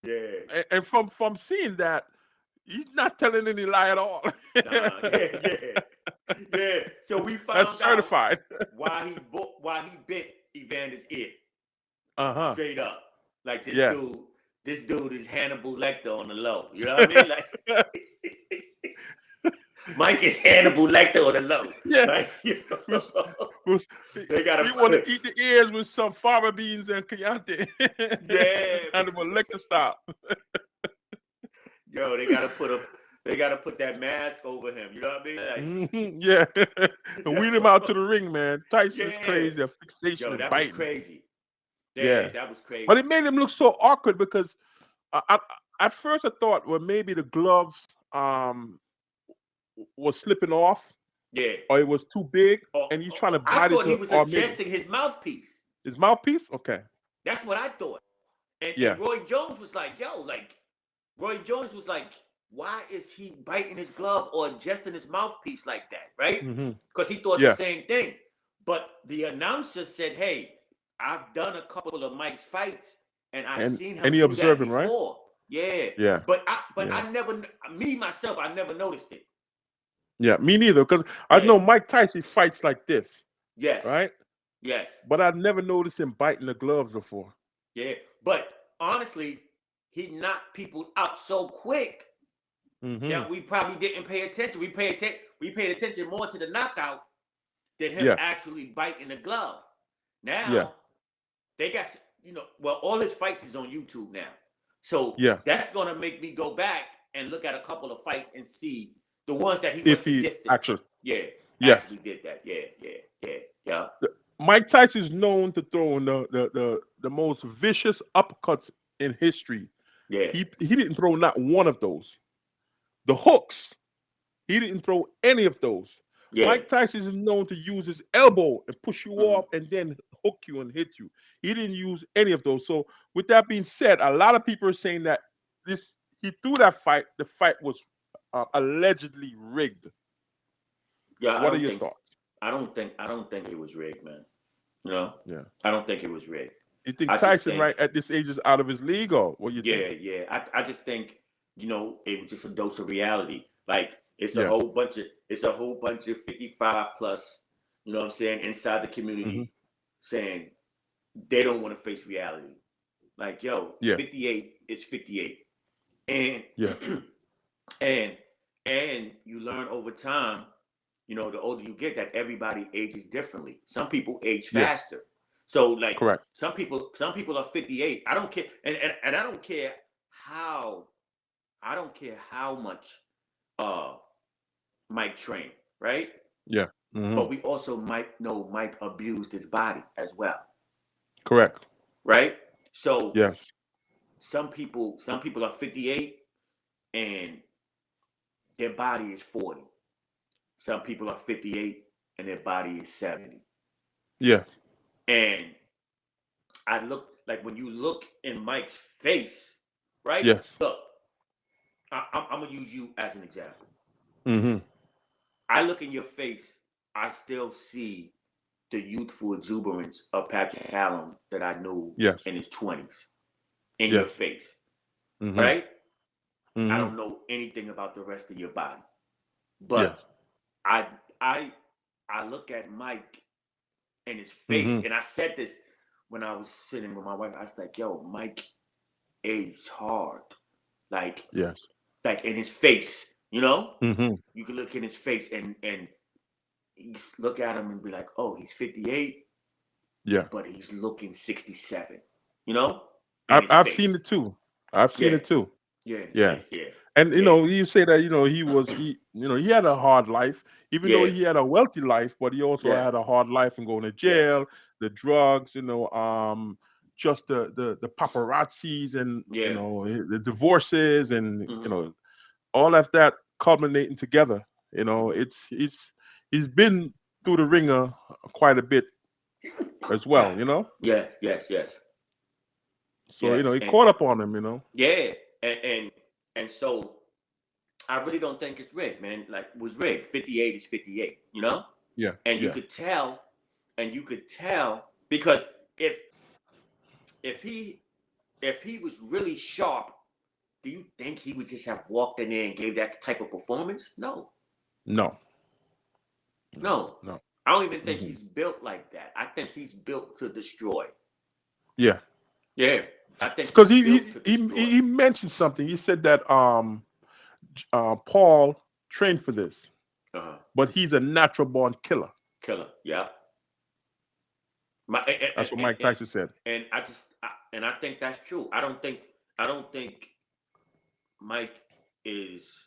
Yeah. And from seeing that, he's not telling any lie at all. Nah. Yeah. Yeah. So we That's found out certified. why he bit Evander's ear. Uh-huh. Straight up. Like this Yeah. dude is Hannibal Lecter on the low. You know what I mean? Like Mike is Hannibal Lecter on the low. Yeah. Like, Was- was- they gotta he want to eat the ears with some fava beans and Chianti. Yeah. Hannibal Lecter style. Yo, they gotta put that mask over him. You know what I mean? Like, Yeah. And wheel him out to the ring, man. Tyson's yeah. crazy. A fixation Yo, and that was biting. crazy. Yeah. That was crazy. But it made him look so awkward because at first I thought, well, maybe the gloves was slipping off. Yeah. Or it was too big, and he's trying to I bite it. thought he was adjusting his mouthpiece. His mouthpiece? Okay. That's what I thought. And Roy Jones was like, why is he biting his glove or adjusting his mouthpiece like that, right? Because he thought the same thing. But the announcer said, hey, I've done a couple of Mike's fights, and I've seen him do that before. Right? Yeah. Yeah. But I never noticed it. Yeah, me neither. Because I know Mike Tyson fights like this. Yes. Right? Yes. But I've never noticed him biting the gloves before. Yeah. But honestly, he knocked people out so quick that we probably didn't pay attention. We paid attention more to the knockout than him actually biting the glove. Now they got, all his fights is on YouTube now. So that's gonna make me go back and look at a couple of fights and see the ones that he went the distance. Actually did that. Yeah. Mike Tyson is known to throw the most vicious uppercuts in history. Yeah. He didn't throw not one of those. The hooks, he didn't throw any of those. Yeah. Mike Tyson is known to use his elbow and push you off and then hook you and hit you. He didn't use any of those. So with that being said, a lot of people are saying that he threw that fight. The fight was allegedly rigged. Yeah. What are your thoughts? I don't think it was rigged, man. Yeah. I don't think it was rigged. You think Tyson, right at this age, is out of his league, or what you think? Yeah. I just think, it was just a dose of reality. Like it's a whole bunch of 55 plus, you know what I'm saying, inside the community saying they don't want to face reality. Like, 58 is 58. And and you learn over time, the older you get, that everybody ages differently. Some people age faster. So like correct. Some people are 58. I don't care, and I don't care how much Mike trained, right? Yeah. But we also might know Mike abused his body as well. Correct. Right? So yes. Some people are 58 and their body is 40. Some people are 58 and their body is 70. Yeah. And I look, like when you look in Mike's face, right? Yes. Look, I'm going to use you as an example. I look in your face, I still see the youthful exuberance of Patrick Hallam that I knew in his 20s in your face, right? I don't know anything about the rest of your body, but I look at Mike and his face, and I said this when I was sitting with my wife. I was like, "Yo, Mike aged hard, like in his face, you can look in his face and you look at him and be like, oh, he's 58, but he's looking 67, I've seen it too. I've seen it too. Yeah, in the Yeah. States. Yeah. And Yeah. you say that he had a hard life, even though Yeah. he had a wealthy life, but he also Yeah. had a hard life and going to Yes. jail, the drugs, just the paparazzis and Yeah. the divorces and Hmm. all of that culminating together. Hmm. He's been through the ringer quite a bit as well. Yeah. Yes. Yes. So Yes. he caught up on him. Yeah. And and so I really don't think it's rigged, man. Like it was rigged. 58 is 58. Yeah, And you yeah. could tell, because if if he if he was really sharp, do you think he would just have walked in there and gave that type of performance? No, No, no, no. no. I don't even think Hmm. he's built like that. I think he's built to destroy. Yeah. Yeah, I think Because he's he, built he to he destroy. he mentioned something. He said that Paul trained for this, Uh-huh. but he's a natural born killer. Killer. Yeah. My, That's what Mike Tyson said. and I think that's true. I don't think Mike is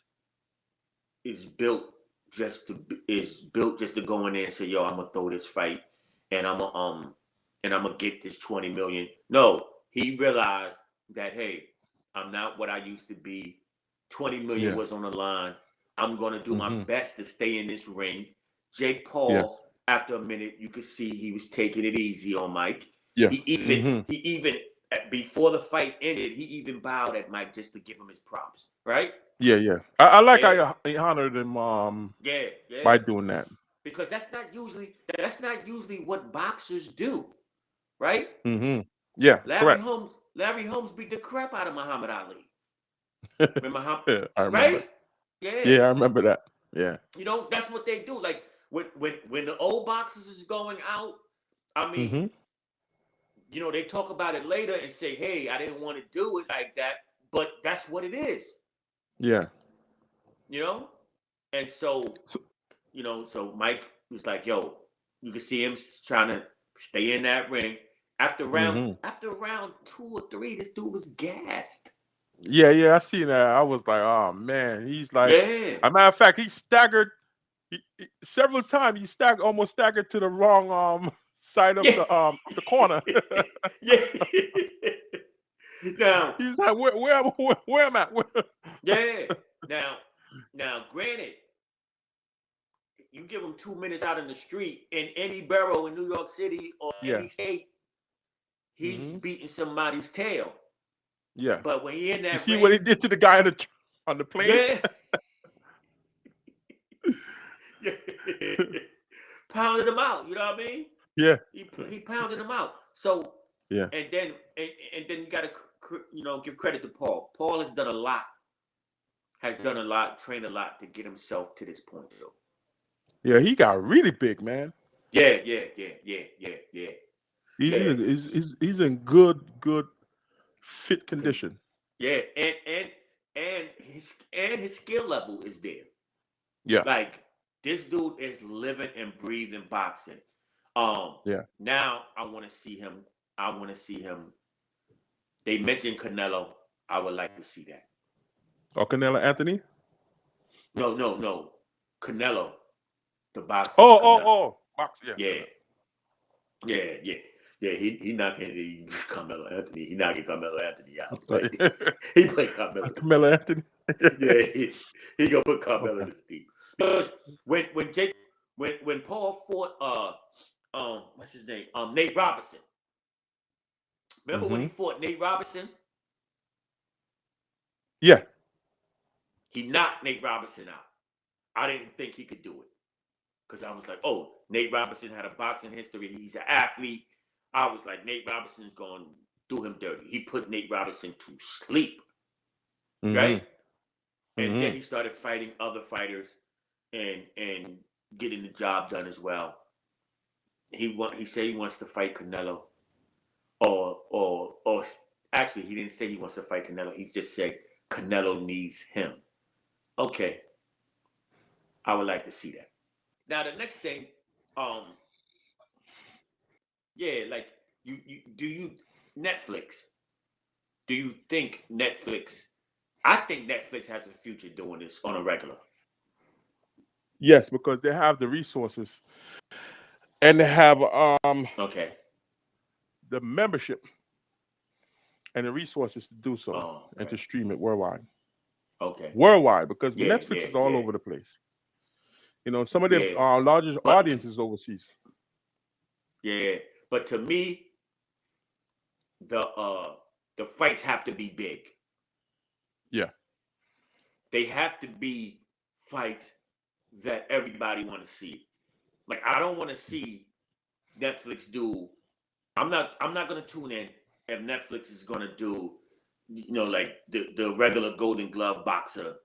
is built built just to go in there and say, "Yo, I'm gonna throw this fight, and I'm gonna get this 20 million." No, he realized that, hey, I'm not what I used to be. 20 million Yeah. was on the line. I'm gonna do my Hmm. best to stay in this ring. Jake Yes. Paul, after a minute, you could see he was taking it easy on Mike. Yeah. He even before the fight ended, he even bowed at Mike just to give him his props. Right? Yeah. Yeah. I like Yeah, how he honored him yeah, yeah. by doing that. Because that's not usually what boxers do, right? Hmm. Yeah. Larry Correct. Holmes Larry Holmes beat the crap out of Muhammad Ali. Remember how? Yeah, I remember. Right? Yeah. Yeah, I remember that. Yeah. That's what they do. Like when the old boxers is going out, I mean, Hmm. they talk about it later and say, "Hey, I didn't want to do it like that," but that's what it is, Yeah. you know. And so So, so Mike was like, "Yo," you can see him trying to stay in that ring. After round hmm after round 2 or 3, this dude was gassed. Yeah, yeah, I seen that. I was like, oh man, he's like, Yeah, a matter of fact, he staggered several times. He almost staggered to the wrong side of yeah, the corner. yeah. Now, He's like, where am I? yeah. Now, granted, you give him 2 minutes out in the street in any borough in New York City or Yeah. any state, he's Hmm. beating somebody's tail. Yeah. But when he in You that see what ring, he did to the guy on the plane? yeah, pounded him out. You know what I mean? Yeah. He pounded him out. So Yeah. and then you got to give credit to Paul. Paul has done a lot, trained a lot to get himself to this point, though. Yeah. He got really big, man. Yeah, yeah, yeah, yeah, yeah, yeah, He's yeah. in, he's in good fit condition. Yeah, and his skill level is there. Yeah. Like this dude is living and breathing boxing. Um, Yeah. Now I want to see him. I want to see him. They mentioned Canelo. I would like to see that. Or Canelo Anthony? No, no, no. Canelo, the boxer, Canelo. Oh. Box. Yeah. Yeah, Canelo. yeah, yeah. Yeah, he knocking Carmelo Anthony. He knocking Carmelo Anthony out, but Sorry. he put Carmelo to Carmelo sleep. Anthony. Yeah, he gonna put Carmelo Okay. to sleep. Because when Paul fought what's his name Nate Robinson. Remember when he Hmm. fought Nate Robinson? Yeah. He knocked Nate Robinson out. I didn't think he could do it because I was like, oh, Nate Robinson had a boxing history. He's an athlete. I was like, Nate Robinson's going to do him dirty. He put Nate Robinson to sleep, right? Hmm. And then Hmm. he started fighting other fighters and getting the job done as well. He said he wants to fight Canelo, or actually he didn't say he wants to fight Canelo. He just said Canelo needs him. Okay, I would like to see that. Now the next thing, um, yeah, like you Netflix. Do you think Netflix I think Netflix has a future doing this on a regular. Yes, because they have the resources and they have Okay. the membership and the resources to do so Oh, and to okay. stream it worldwide. Okay. Worldwide, because Yeah, Netflix yeah, is all yeah, over the place. You know, some of their yeah. largest But audiences overseas. yeah, but to me, the the fights have to be big. Yeah. They have to be fights that everybody want to see. Like I don't want to see Netflix do. I'm not gonna tune in if Netflix is gonna do, like the regular Golden Glove boxer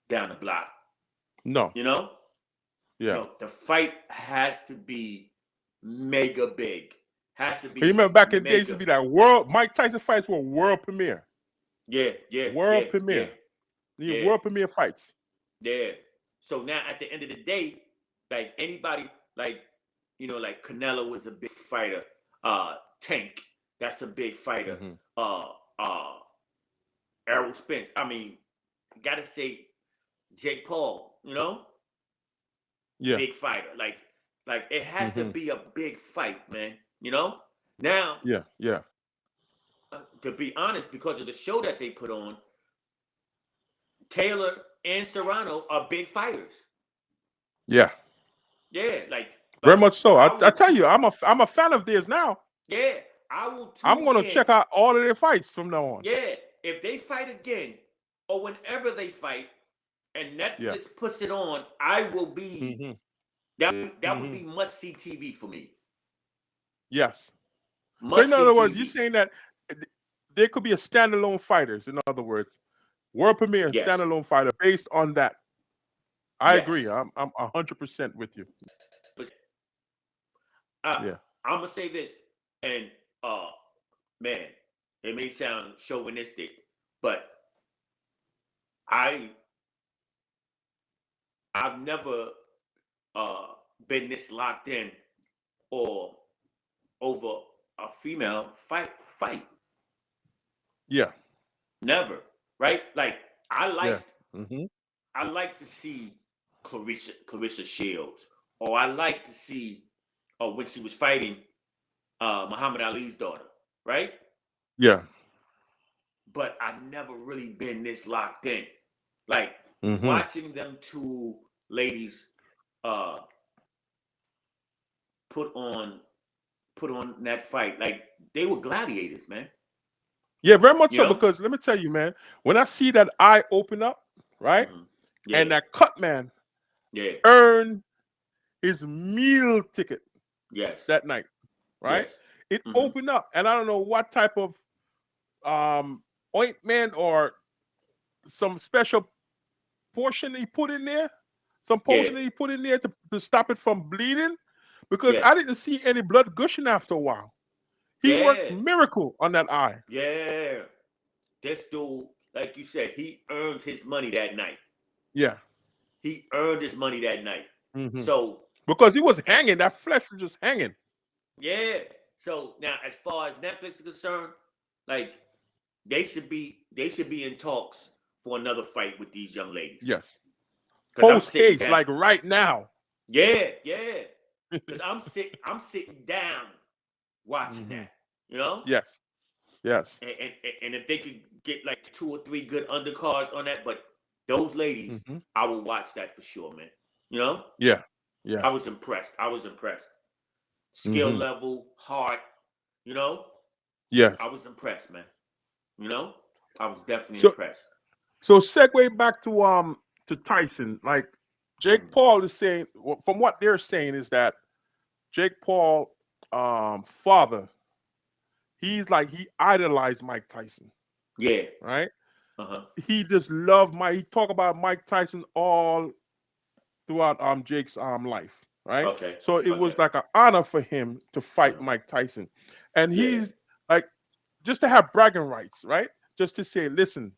down the block. No. You know, Yeah. no, the fight has to be mega big. Has to You be remember back in the days, it used to mega. be like world. Mike Tyson fights were world premiere. Yeah, yeah, World yeah, yeah, premiere. The yeah, world premiere fights. yeah. So now at the end of the day, like anybody, like like Canelo was a big fighter. Tank, that's a big fighter. Hmm. Uh, uh, Errol Spence. I mean, gotta say Jake Paul. Yeah. Big fighter. Like it has to Hmm. be a big fight, man. Now, Yeah. Yeah. to be honest, because of the show that they put on, Taylor and Serrano are big fighters. Yeah. Yeah, Very like much so. I I will tell tune. you, I'm a fan of theirs now. Yeah, I will I'm tune gonna in. check out all of their fights from now on. Yeah, if they fight again or whenever they fight, and Yeah. Netflix puts it on, I will be Hmm. that would Hmm. be must see TV for me. Yes. So in Must see other words, you're TV. saying that there could be a standalone fighters. In other words, world premiere Yes, standalone fighter based on that. I agree. yes. I'm 100% with you. But uh, Yeah. I'm gonna say this, and uh, man, it may sound chauvinistic, but I I've never uh been this locked in or over a female fight. Yeah. Never, right? Like I Yeah. liked Hmm. I like to see Clarissa Shields, or I like to see when she was fighting Muhammad Ali's daughter, right? Yeah. But I've never really been this locked in. Like Hmm. watching them two ladies uh put on put on that fight, like they were gladiators, man. Yeah, very much You so. know? Because let me tell you, man, when I see that eye open up, right, Hmm. Yeah, and that cut man yeah, earned his meal ticket yes, that night, right, yes. it Hmm. opened up, and I don't know what type of um ointment or some special portion he put in there, some Yeah, potion he put in there to stop it from bleeding, because I yes, didn't see any blood gushing after a while. He worked yeah, miracle on that eye. yeah. This dude, like you said, he earned his money that night. Yeah. He earned his money that night. Hmm. So Because he was as hanging, that flesh was just hanging. yeah. So now as far as Netflix is concerned, like they should be in talks for another fight with these young ladies. Yes. Cause I'm Post sitting haste, down. like right now. Yeah, yeah. Cause I'm sitting down watching Hmm. that. You know? Yes. Yes. And if they could get like 2 or 3 good undercards on that, but those ladies, Hmm. I will watch that for sure, man. You know? Yeah. Yeah. I was impressed. I was impressed. Skill Hmm. level, heart, you know? Yes. I was impressed, man. You know? I was definitely So impressed. segue back to Tyson. Like Jake Mhm. Paul is saying, from what they're saying is that Jake Paul father, he's like he idolized Mike Tyson, Yeah. right? Uh-huh. He just loved Mike. He talked about Mike Tyson all throughout Jake's life, right? Okay. So it was Okay. like an honor for him to fight Uh-huh. Mike Tyson, and Yeah. he's like just to have bragging rights, right? Just to say, listen,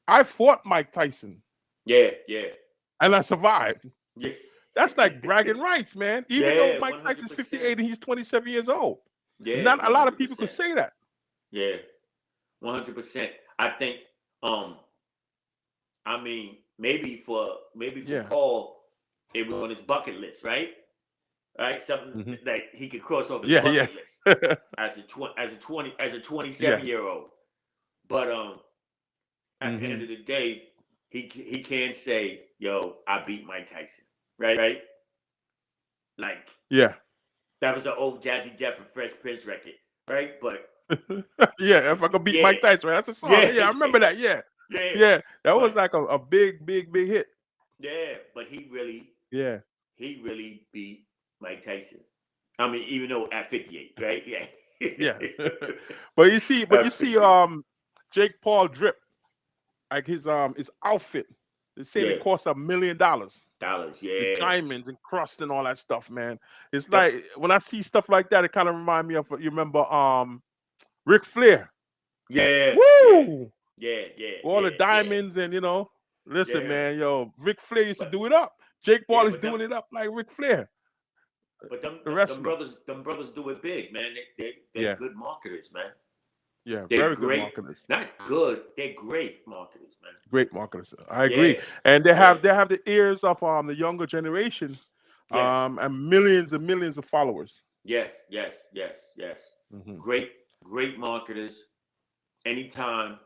I fought Mike Tyson Yeah. Yeah. and I survived. Yeah. That's like bragging rights, man. Even though Yeah. Mike Tyson's 100%. 58 and he's 27 years old, Yeah. not a lot of people could 100%. say that. Yeah. 100%. I think um I mean, maybe for Yeah. Paul, it was on his bucket list, right? Right, something Hmm. that he could cross off his Yeah, yeah. bucket list as a 27 Yeah. year old. But at the end Hmm. of the day, he can't say, "Yo, I beat Mike Tyson," right? Right? Like Yeah. that was the old Jazzy Jeff and Fresh Prince record, right? But Yeah, if I could beat yeah, Mike Tyson, right? That's a song. yeah, Yeah, I remember that. Yeah. yeah. Yeah. That was But like a big, big, big hit. yeah, but Yeah. he really beat Mike Tyson. I mean, even though at 58, right? Yeah. Yeah. but you At see 58. Jake Paul drip, like his outfit. They say Yeah. it costs $1 million. Dollars. The Yeah. diamonds and crust and all that stuff, man. It's Yep. like when I see stuff like that, it kind of remind me of, you remember Ric Flair. Yeah. Yeah. Woo! Yeah. Yeah. All the Yeah. Yeah. diamonds and listen, Yeah. man, Ric Flair used to But do it up. Jake yeah, Paul is doing it up like Ric Flair, the wrestler. them brothers do it big, man. They're Yeah, good marketers, man. yeah, They're very good great. marketers. Not good. They're great marketers, man. Great marketers. I agree. Yeah. And Yeah. they have the ears of the younger generation, Yes. and millions and millions of followers. Yes. Yes. Yes. Yes. Hmm. Great marketers. Anytime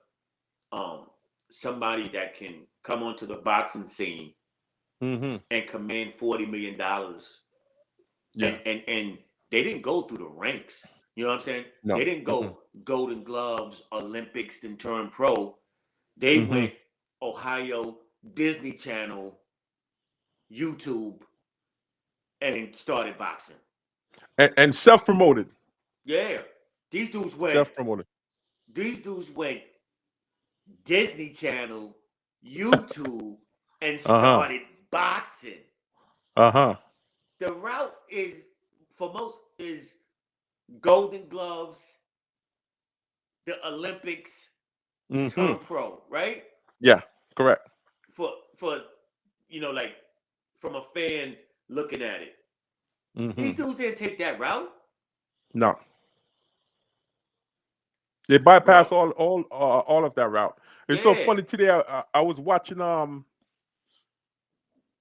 somebody that can come onto the boxing scene Hmm. and command $40 million, Yeah. and they didn't go through the ranks. You know what I'm saying? No. They didn't Mm-mm. go Golden Gloves, Olympics, then turn pro. They Hmm. went Ohio, Disney Channel, YouTube, and started boxing. And self promoted. Yeah, these dudes went. Self promoted. These dudes went Disney Channel, YouTube, and Uh huh. started boxing. Uh huh. The route is for most is Golden Gloves, the Olympics, Hmm. turn pro, right? Yeah. Correct. For like from a fan looking at it. These Hmm. dudes didn't take that route, No. They bypass bro. all of that route. It's so Yeah. funny today. I was watching. I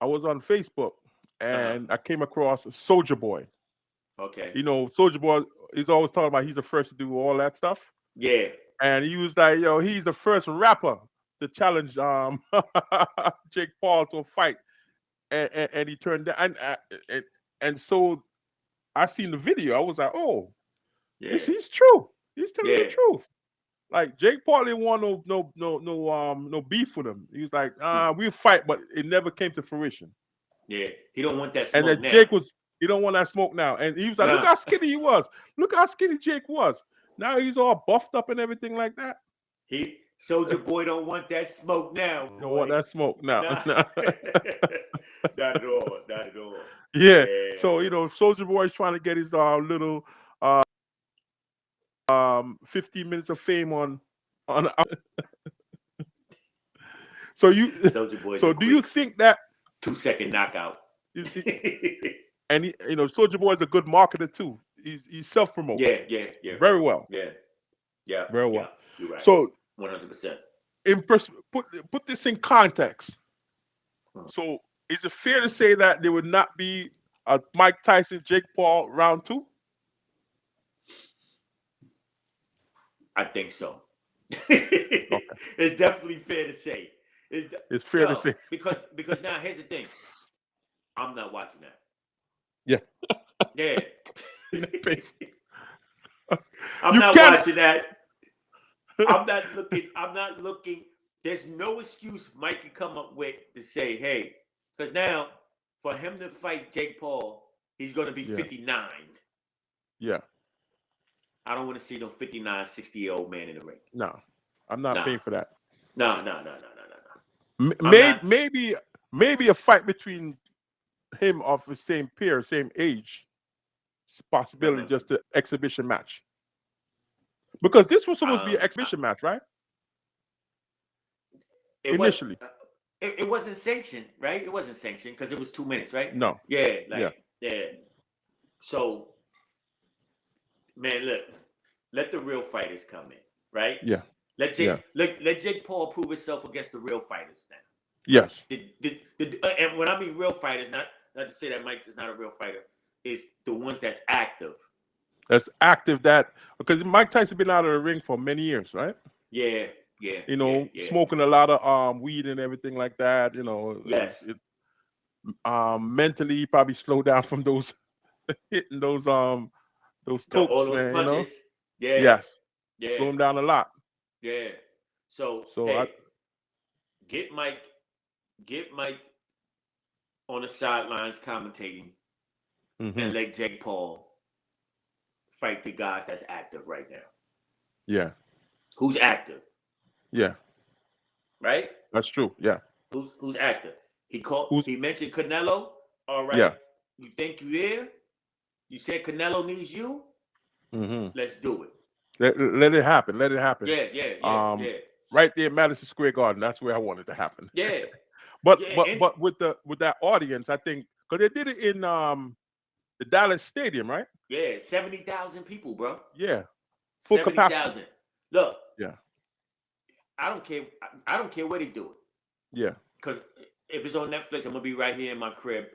was on Facebook Uh-huh. and I came across Soldier Boy. Okay. Soldier Boy is always talking about he's the first to do all that stuff, Yeah. and he was like, he's the first rapper to challenge Jake Paul to a fight, and he turned down. And and so I seen the video. I was like, oh, Yeah. he's true. He's telling the Yeah. truth. Like Jake Paul didn't want no beef with him. He was like, we'll fight, but it never came to fruition. Yeah. He don't want that And smoke then now. he don't want that smoke now. And he was like, look Nah. how skinny he was. Look how skinny Jake was. Now he's all buffed up and everything like that. Soldier Boy don't want that smoke now, You don't want boy. that smoke now. Nah. Not at all. Not at all. Yeah. Yeah. So, Soldier Boy is trying to get his little 15 minutes of fame on. So Soldier Boy's a so do you quick think that 2-second knockout. and Soldier Boy is a good marketer too. He's self promoting Yeah. very well, Yeah. very well. You're right. So 100%. put this in context. Hmm. So is it fair to say that there would not be a Mike Tyson Jake Paul round 2? I think so. Okay. It's definitely fair to say. It's fair to say. because now here's the thing. I'm not watching that. Yeah. Yeah. You're not paying I'm You not can't- watching that. I'm not looking. There's no excuse Mike can come up with to say, hey, because now for him to fight Jake Paul, he's going to be 59. Yeah. I don't want to see no 59, 60-year-old man in the ring. No, I'm not paying for that. No. Maybe a fight between him of the same peer, same age. It's a possibility, just an exhibition match. Because this was supposed to be an exhibition match, right? Initially. It wasn't sanctioned, right? It wasn't sanctioned because it was 2 minutes, right? No. Yeah. So, man, look, let the real fighters come in, right? Yeah. Let Jake Paul prove himself against the real fighters now. Yes. And when I mean real fighters, not to say that Mike is not a real fighter, is the ones that's active. That's active. That because Mike Tyson been out of the ring for many years, right? Yeah. Smoking a lot of weed and everything like that. Yes. Mentally he probably slowed down from those hitting those All tokes, those man. punches. Yeah. Yes, Yeah. slow him down a lot. Yeah. So So I hey, get Mike, get Mike on the sidelines commentating, hmm and let Jake Paul fight the guys that's active right now. yeah, Who's active? yeah, Right? that's true. Yeah. Who's active? Who's He mentioned Canelo. All right. yeah. You think you there? You said Canelo needs you? hmm Let's do it. let it happen. Let it happen. Yeah. Right there, Madison Square Garden. That's where I want it to happen. Yeah. but Yeah. but And but with that audience, I think because they did it in the Dallas Stadium, right? yeah, 70,000 people, bro. Yeah, full capacity. 70,000. Look, Yeah, I don't care. I don't care where they do it. yeah. Because if it's on Netflix, I'm gonna be right here in my crib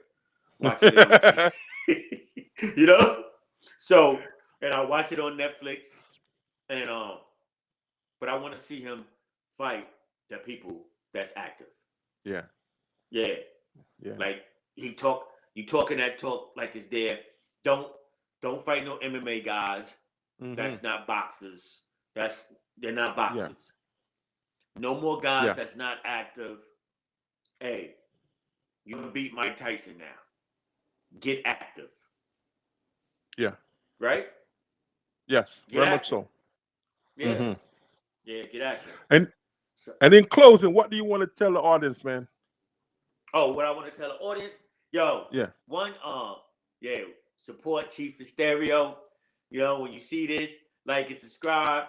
watching it on TV. You know? So, and I watch it on Netflix, and but I want to see him fight the people that's active. yeah, Yeah. yeah. Like you talking that talk like it's there. Don't don't fight no MMA guys. hmm That's not boxers. They're not Yeah, boxers. No more guys yeah, that's not active. Hey, you beat Mike Tyson now. Get active, yeah. right? Yes, Get very much active. so. Yeah, hmm get active. And So, and in closing, what do you want to tell the audience, man? what I want to tell the audience, yo, Yeah, one, yeah, support Chief of Stereo. When you see this, like and subscribe.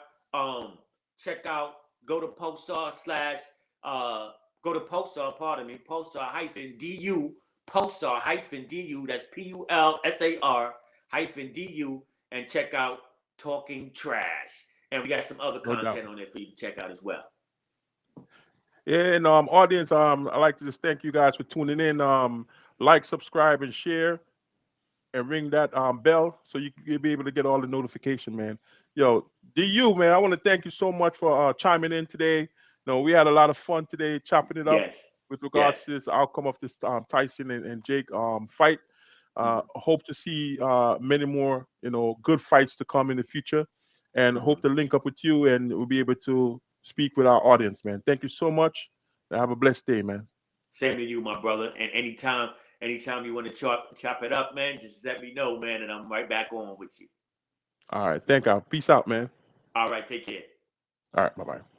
Check out, go to Poststar slash, go to Poststar, pardon me, Poststar hyphen DU, Poststar hyphen DU, that's PULSAR hyphen DU, and check out Talking Trash. And we got some other no doubt. content on there for you to check out as well. And audience, I'd like to just thank you guys for tuning in. Like, subscribe, and share, and ring that bell so you'll be able to get all the notification, man. Yo, DU, man, I want to thank you so much for chiming in today. We had a lot of fun today chopping it up Yes, with regards yes. to this outcome of this Tyson and Jake fight. Mhm. Hope to see many more, good fights to come in the future, and hope Mhm. to link up with you and we'll be able to speak with our audience, man. Thank you so much. Have a blessed day, man. Same to you, my brother. And anytime you want to chop it up, man, just let me know, man, and I'm right back on with you. All right. Thank you. Peace out, man. All right, take care. All right. Bye bye.